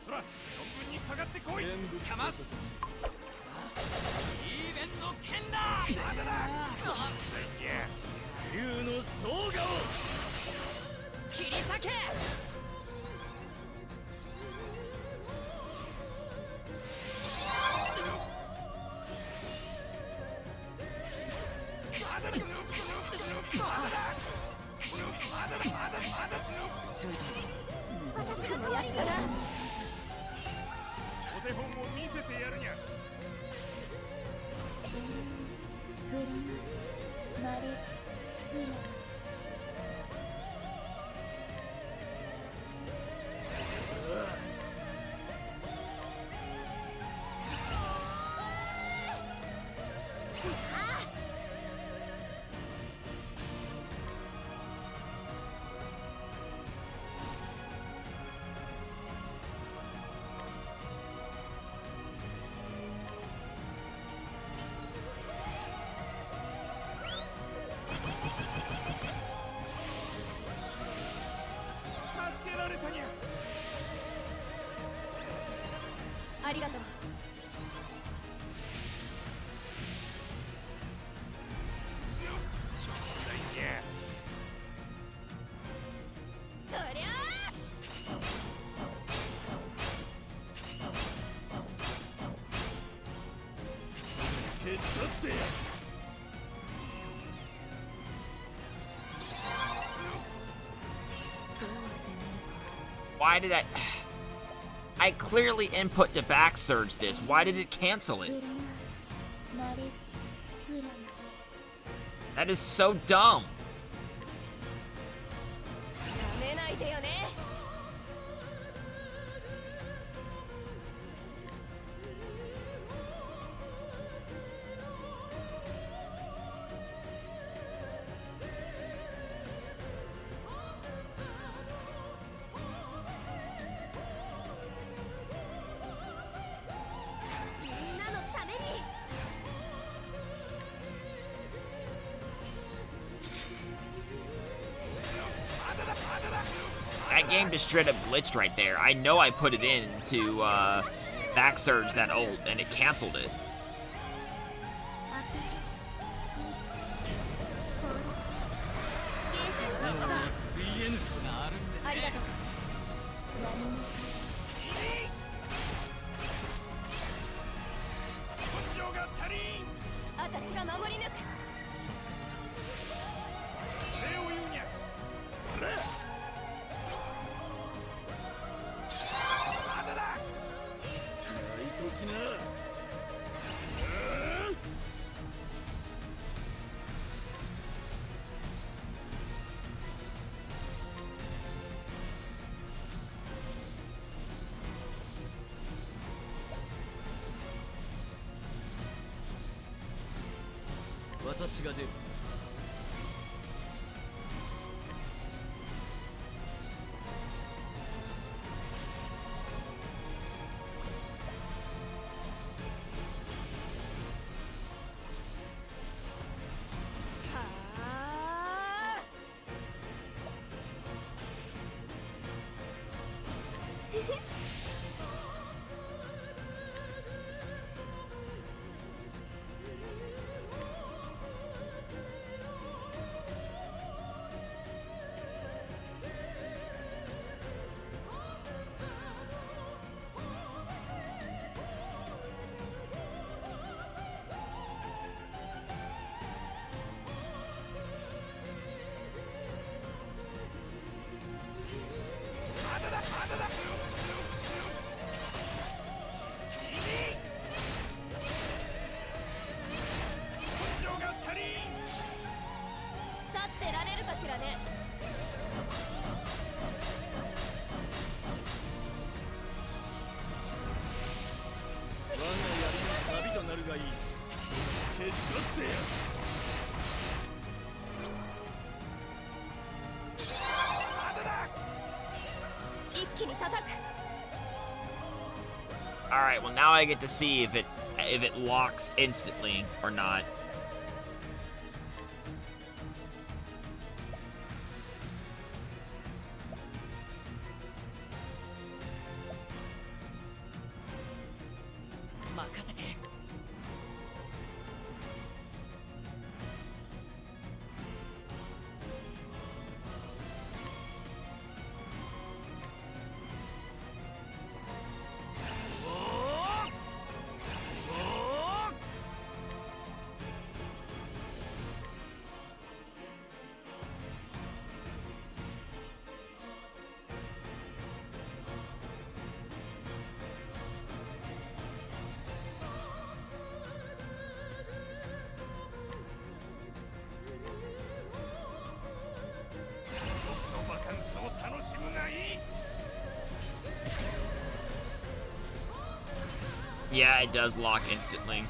ほら、存分にかかってこい。つかます。イーベンの剣だ。まだだ。にゃ。竜の総顔。切り裂け。私くんの槍かな。お手本を見せてやるにゃ。フリンマリフリン。助けられたにゃ。ありがとう。そりゃ消し去ってやる。どう攻めるか。 Why did I clearly input to back surge this. Why did it cancel フ it? リンマリフリン。 That is so dumb. やめないでよね。that game just straight up glitched right there. I know I put it in to back surge that ult, and it canceled it. 水煙があるんでありがとう。何も根性が足りん。私が守り抜く。礼を言うにゃ。これ。まだだ。泣いときな。私が出る。立ってられるかしらね。我が槍の錆となるがいい。消し去ってや。一気に叩く。 Alright, well now I get to see if it locks instantly or not. Yeah, it does lock instantly.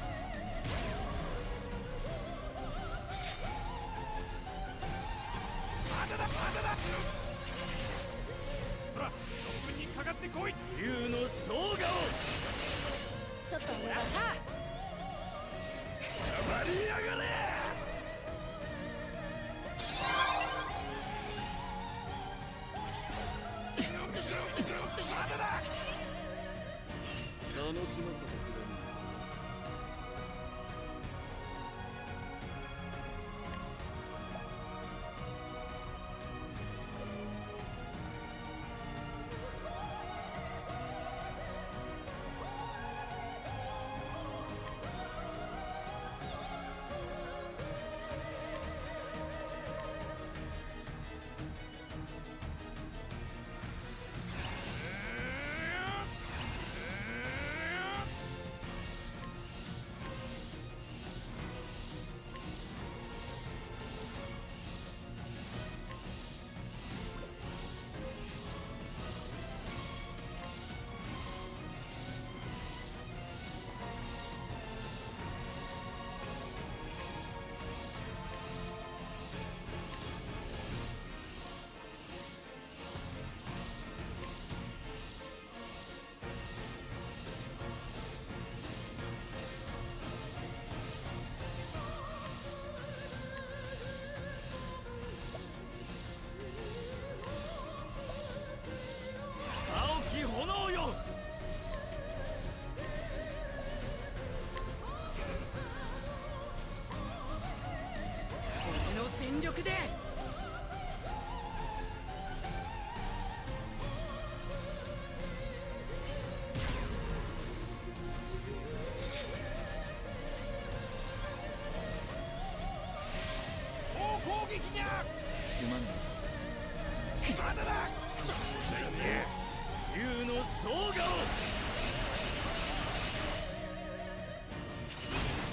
総顔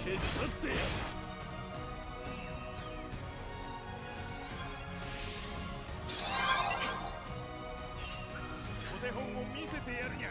消し去ってやるお手本を見せてやるにゃ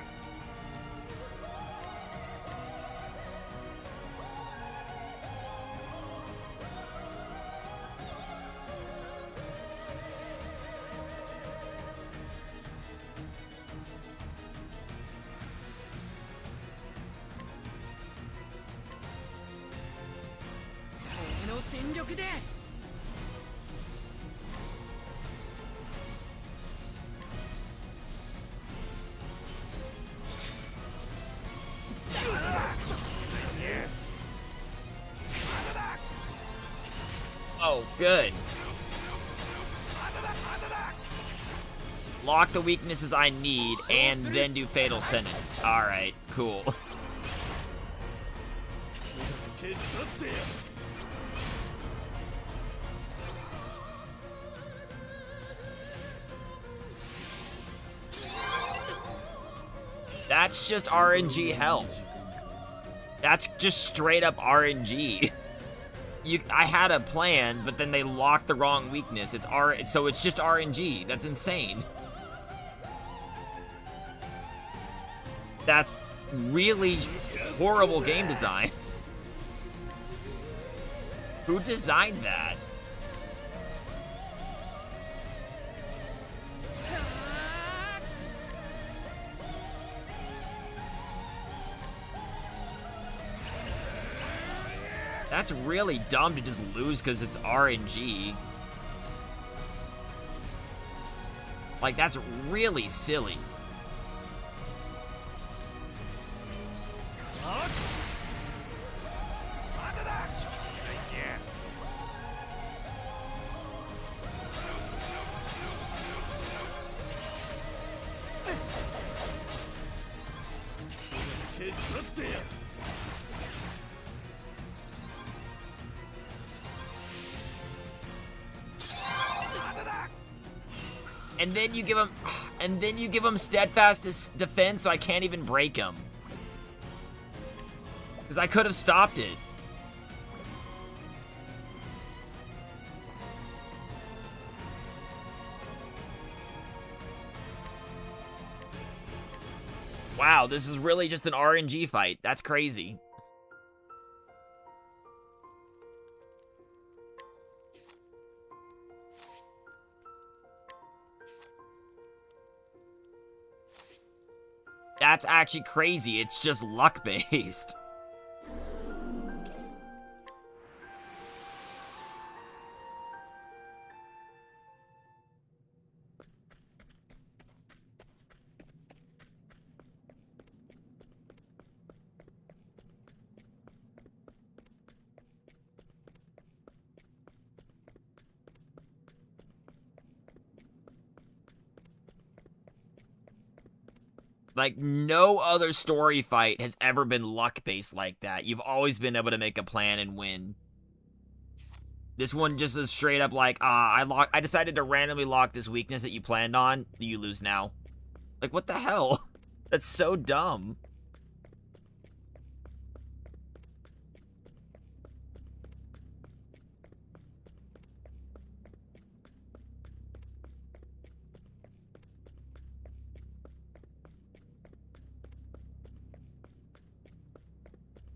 俺の全力でOh, good. Lock the weaknesses I need, and then do Fatal Sentence. Alright, cool. 消し去ってやる That's just RNG hell. That's just straight up RNG. I had a plan, but then they locked the wrong weakness. So it's just RNG. That's insane. That's really horrible game design. Who designed that? That's really dumb to just lose because it's RNG. Like, that's really silly. And then you give him steadfast defense, so I can't even break him. Because I could have stopped it. Wow, this is really just an RNG fight. That's crazy. That's actually crazy. It's just luck-based. Like, no other story fight has ever been luck-based like that. You've always been able to make a plan and win. This one just is straight up like, I decided to randomly lock this weakness that you planned on. You lose now. Like, what the hell? That's so dumb.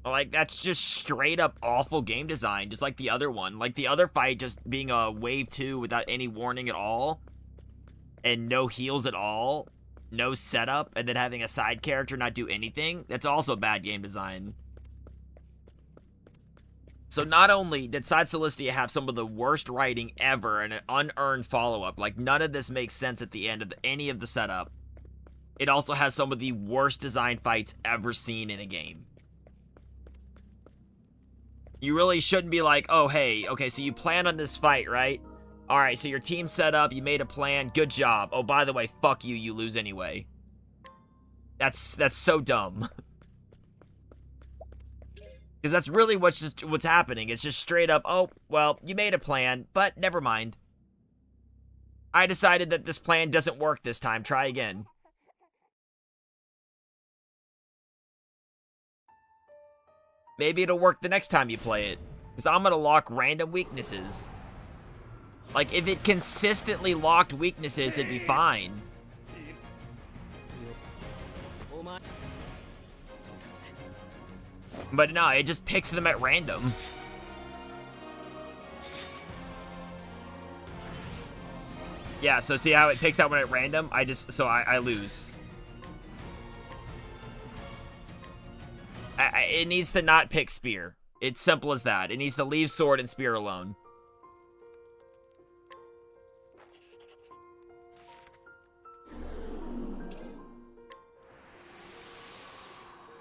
Like, that's just straight up awful game design, just like the other one. Like, the other fight just being a wave 2 without any warning at all, and no heals at all, no setup, and then having a side character not do anything, that's also bad game design. So not only did Side Celestia have some of the worst writing ever and an unearned follow-up, like, none of this makes sense at the end of any of the setup, it also has some of the worst design fights ever seen in a game. You really shouldn't be like, oh, hey, okay, so you planned on this fight, right? Alright, so your team's set up, you made a plan, good job. Oh, by the way, fuck you, you lose anyway. That's so dumb. Because that's really what's happening. It's just straight up, oh, well, you made a plan, but never mind. I decided that this plan doesn't work this time, try again. Maybe it'll work the next time you play it. Because I'm gonna lock random weaknesses. Like, if it consistently locked weaknesses, it'd be fine. But no, it just picks them at random. Yeah, so see how it picks that one at random? I lose. It needs to not pick spear. It's simple as that. It needs to leave sword and spear alone.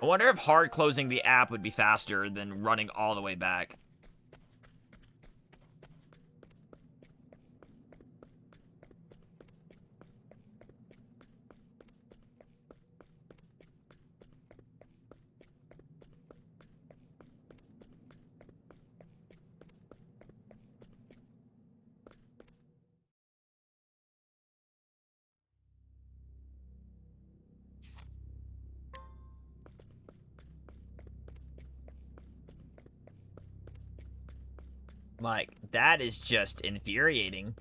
I wonder if hard closing the app would be faster than running all the way back. Like, that is just infuriating.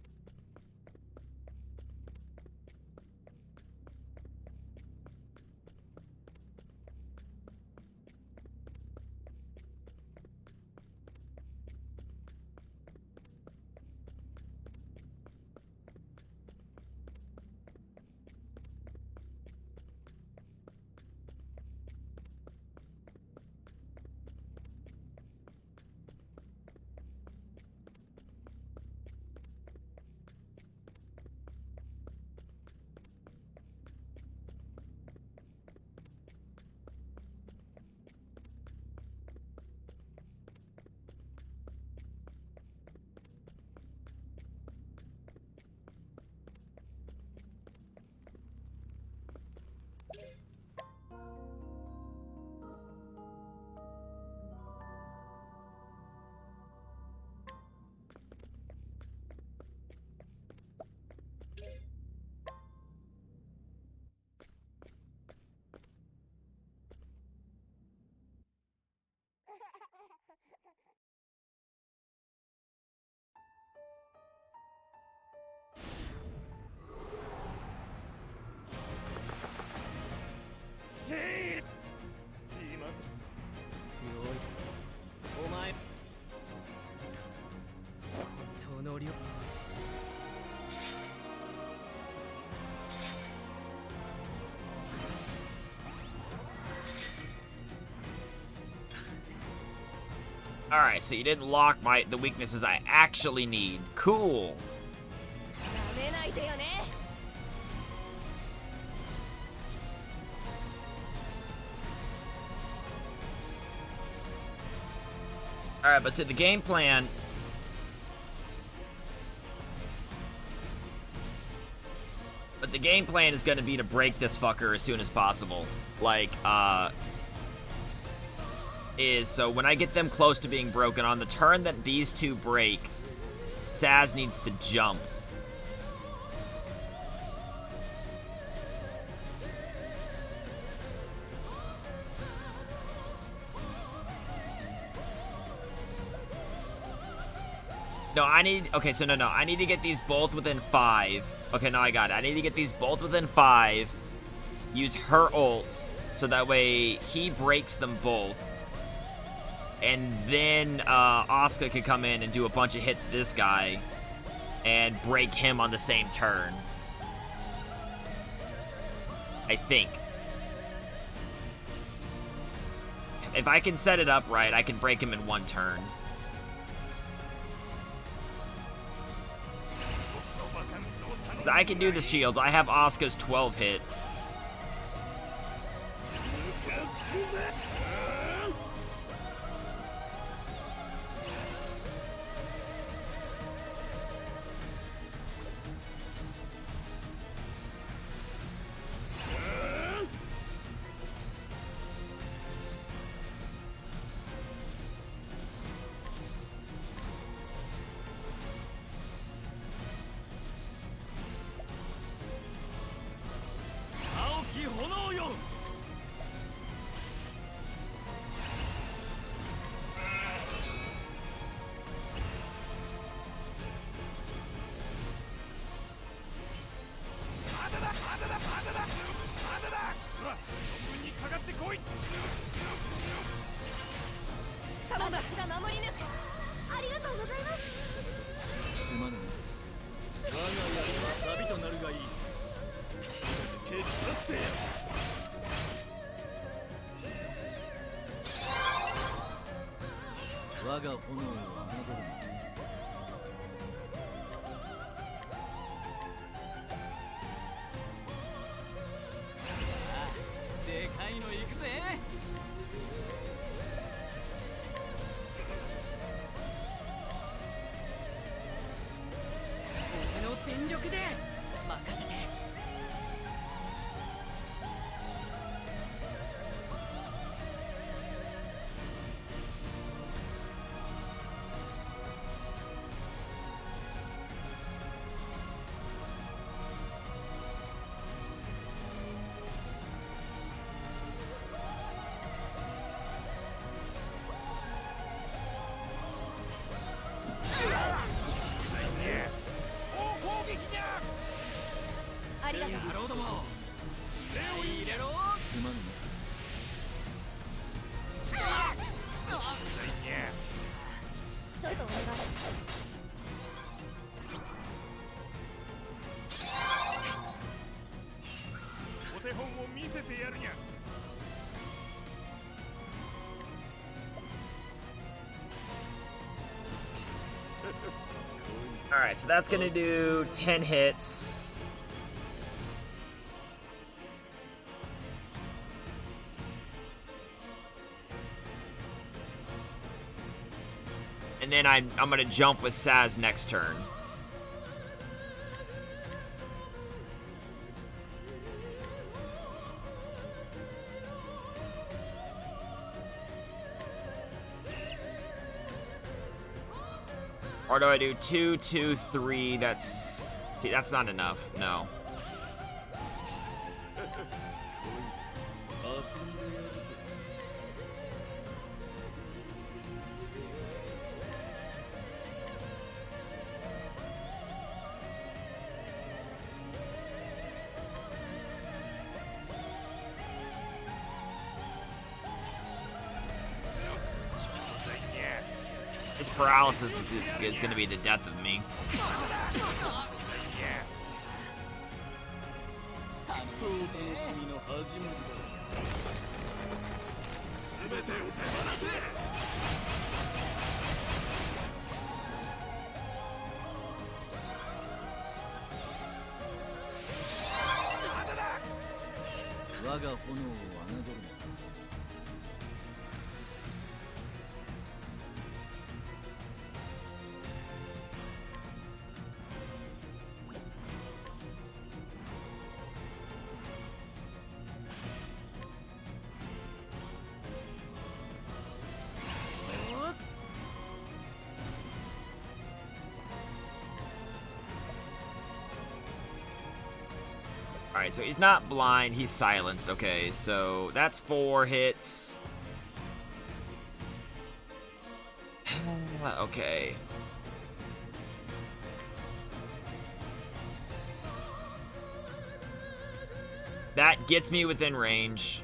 Alright, so you didn't lock the weaknesses I actually need. Cool. Alright, but see, the game plan... But the game plan is going to be to break this fucker as soon as possible. Like, so when I get them close to being broken, on the turn that these two break, Saz needs to jump. No, I need... Okay, so no. I need to get these both within 5. Okay, no, I got it. I need to get these both within 5. Use her ult, so that way he breaks them both. And then Asuka can come in and do a bunch of hits to this guy and break him on the same turn. I think. If I can set it up right, I can break him in one turn. Because I can do the shields. I have Asuka's 12 hit. 我が炎を侮るな。でかいの行くぜ。俺の全力で任せて。ありがとう。野郎ども入れろ。すまんな。ちょっとお願い。お手本を見せてやるにゃ。Alright, so that's gonna do 10 hits. And then I'm gonna jump with Saz next turn. Or do I do 2, 2, 3? That's... See, that's not enough. No. This paralysis is going to be the death of me. そう楽しみの始まりだ。全てを手放せ。我が炎を侮るな。Alright, so he's not blind, he's silenced. Okay, so that's 4 hits. Okay. That gets me within range.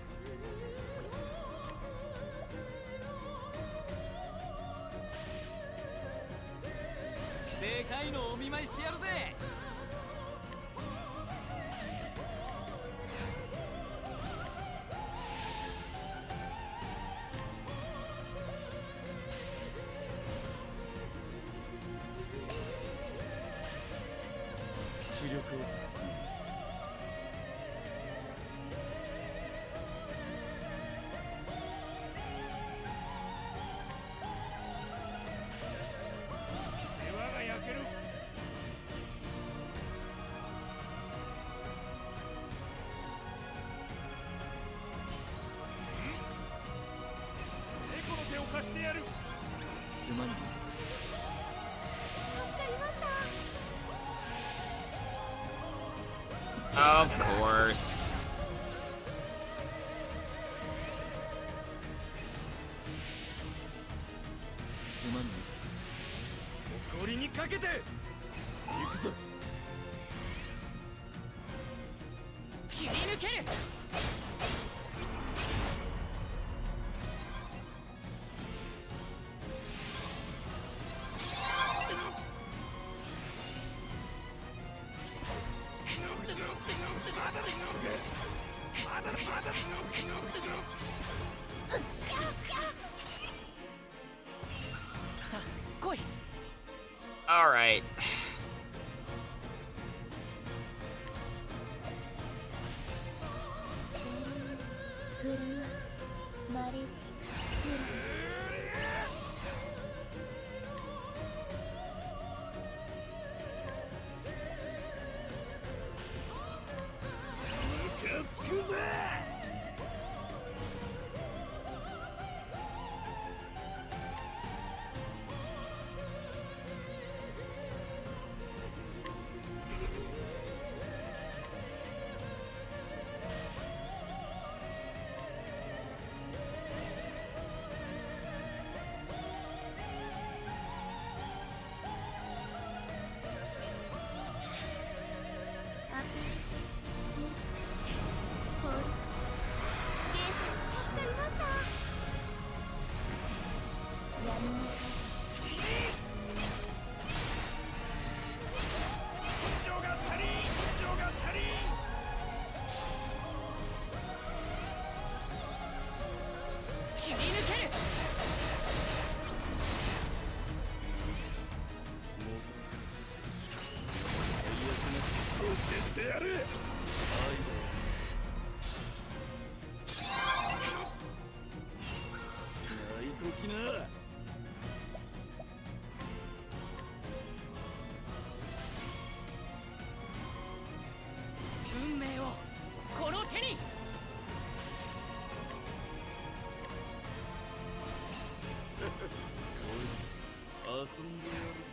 Of course. Alright. フルマリフムカつくぜ。アプリコールゲーム助かりました。闇の根性が足りん、根性が足りん。切り抜ける。そう消してやる。ないときな。運命をこの手に。遊んでやるぜ。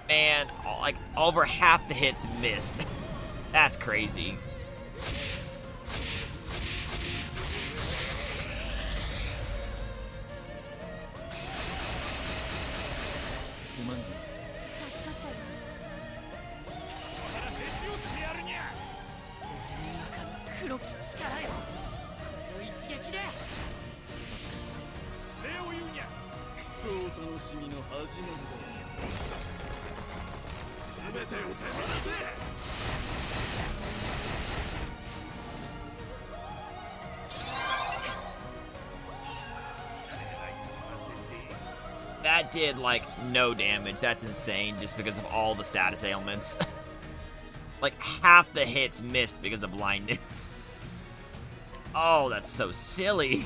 Man, like over half the hits missed. That's crazy. That did, like, no damage. That's insane, just because of all the status ailments. Like, half the hits missed because of blindness. Oh, that's so silly.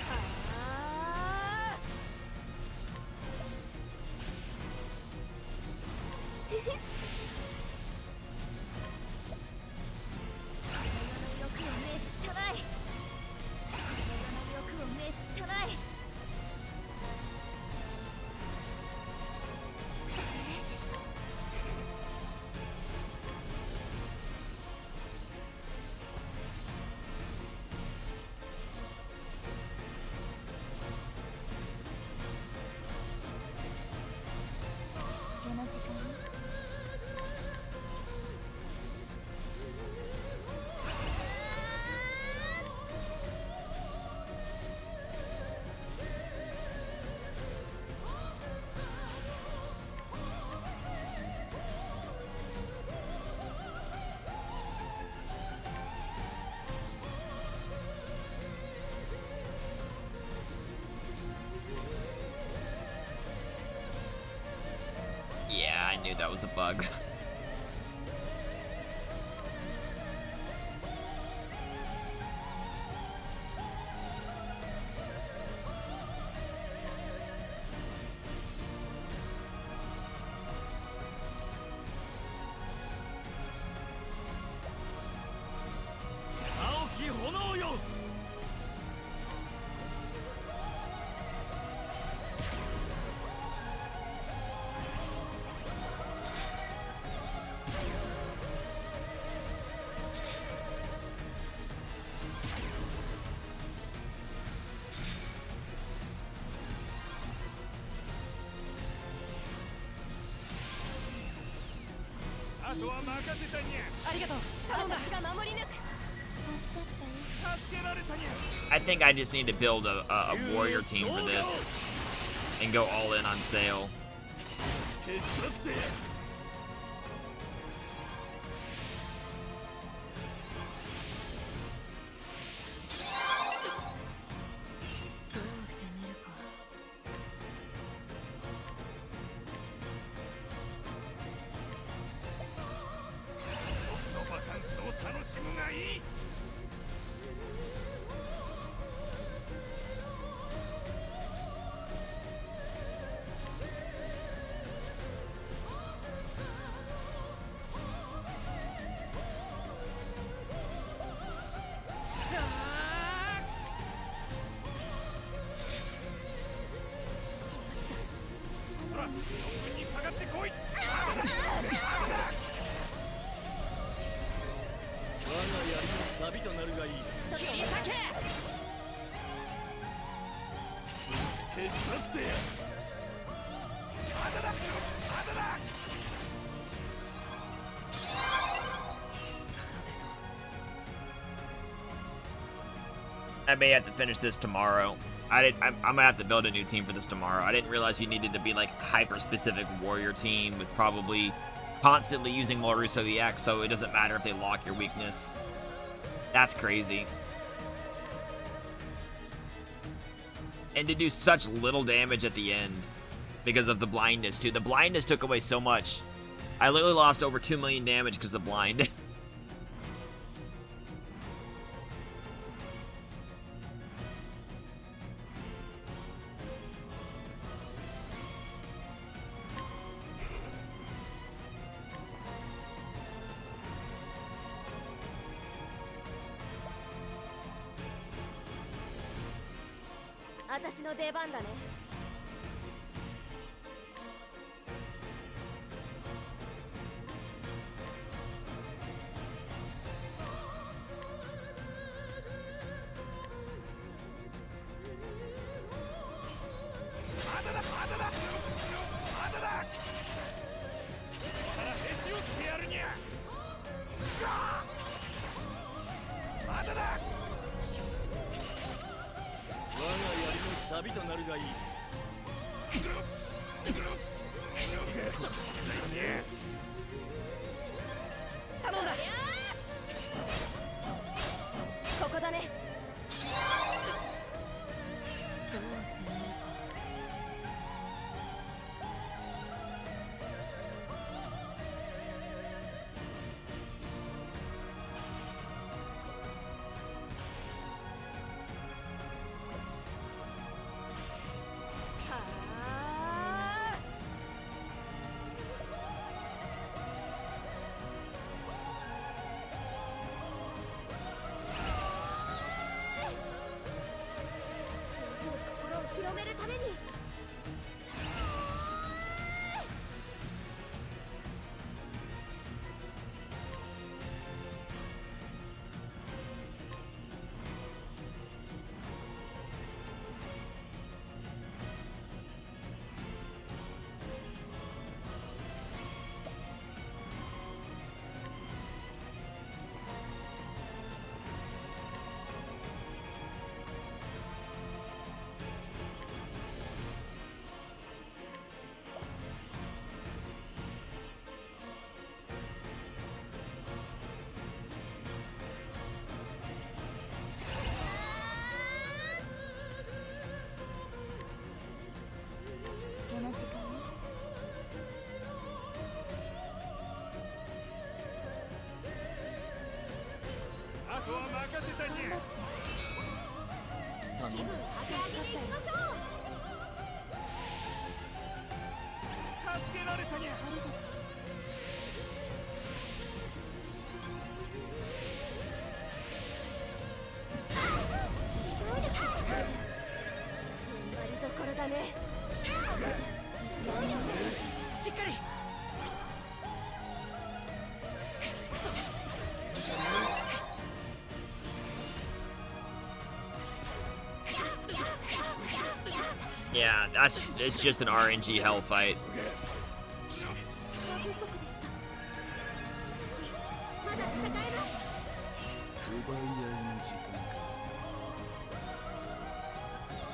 Yeah, I knew that was a bug. とは任せたにゃ。ありがとう。頼んだ。私が守り抜く。助かったよ。助けられたにゃ。 I think I just need to build a warrior team for this and go all in on Sail. 手伝って。どう攻めるか。僕のバカンスを楽しむがいい。ほら、4分にかかってこい。我が槍のサビとなるがいい。ちょっと切り裂け。手伝って。まだだ、まだだ。 I may have to finish this tomorrow. I'm gonna have to build a new team for this tomorrow. I didn't realize you needed to be like hyper-specific warrior team with probably constantly using Loruso EX, so it doesn't matter if they lock your weakness. That's crazy. And to do such little damage at the end because of the blindness too. The blindness took away so much. I literally lost over 2 million damage because of blind.「私の出番だね」まだだ、まだだ。まだだ。へし折ってやるにゃ。まだだ。我が槍のサビとなるがいい。頼んだ。ここだね。どう攻めるか。はあ。信じる心を広めるために。しつけの時間ね。あとは任せたにゃ。気分上げ上げでいきましょう。助けられたにゃ。ありがとう。すごいですね。踏ん張りどころだね。しっかり。クソです。 Yeah, it's just an RNG hell fight. 力不足でした。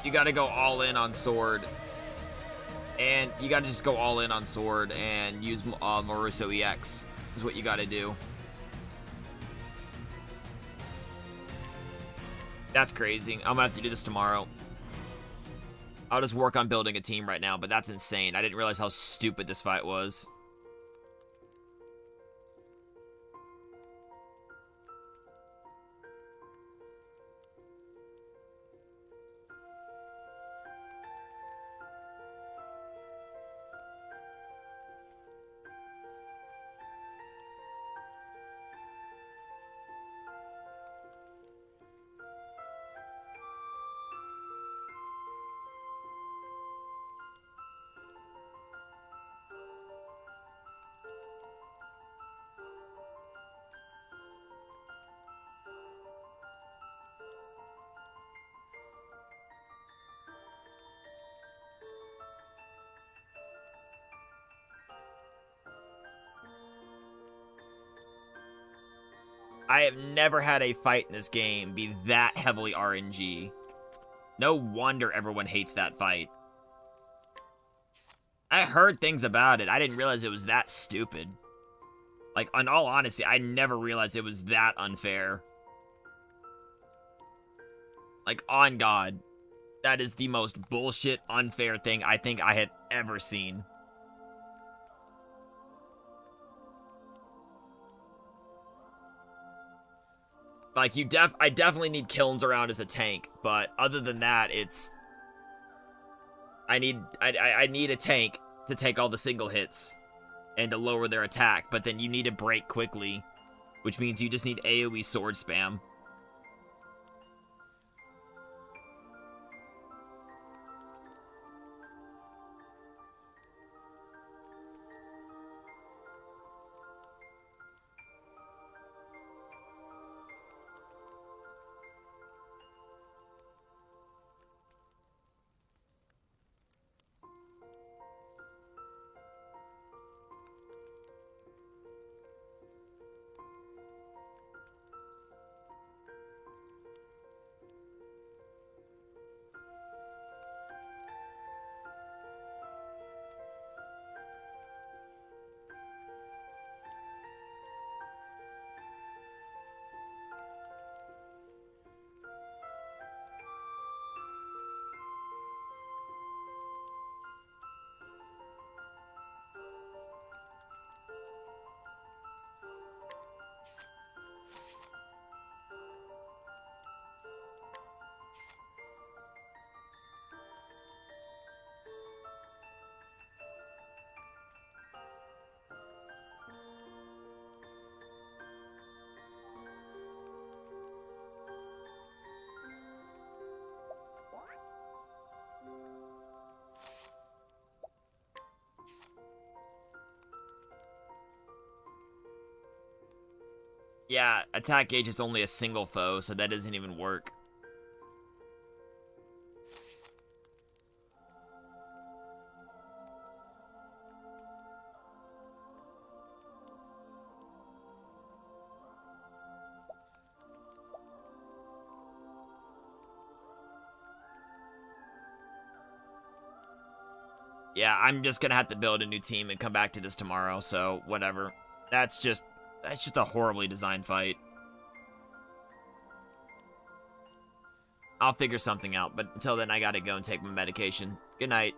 You gotta go all in on sword. And you gotta just go all in on sword and use Maruso EX is what you gotta do. That's crazy. I'm gonna have to do this tomorrow. I'll just work on building a team right now, but that's insane. I didn't realize how stupid this fight was. I have never had a fight in this game be that heavily RNG. No wonder everyone hates that fight. I heard things about it. I didn't realize it was that stupid. Like, in all honesty, I never realized it was that unfair. Like, on God. That is the most bullshit, unfair thing I think I had ever seen. Like, I definitely need kilns around as a tank, but other than that, it's... I need a tank to take all the single hits and to lower their attack, but then you need to break quickly, which means you just need AoE sword spam. Yeah, attack gauge is only a single foe, so that doesn't even work. Yeah, I'm just gonna have to build a new team and come back to this tomorrow, so whatever. That's just a horribly designed fight. I'll figure something out, but until then I gotta go and take my medication. Good night.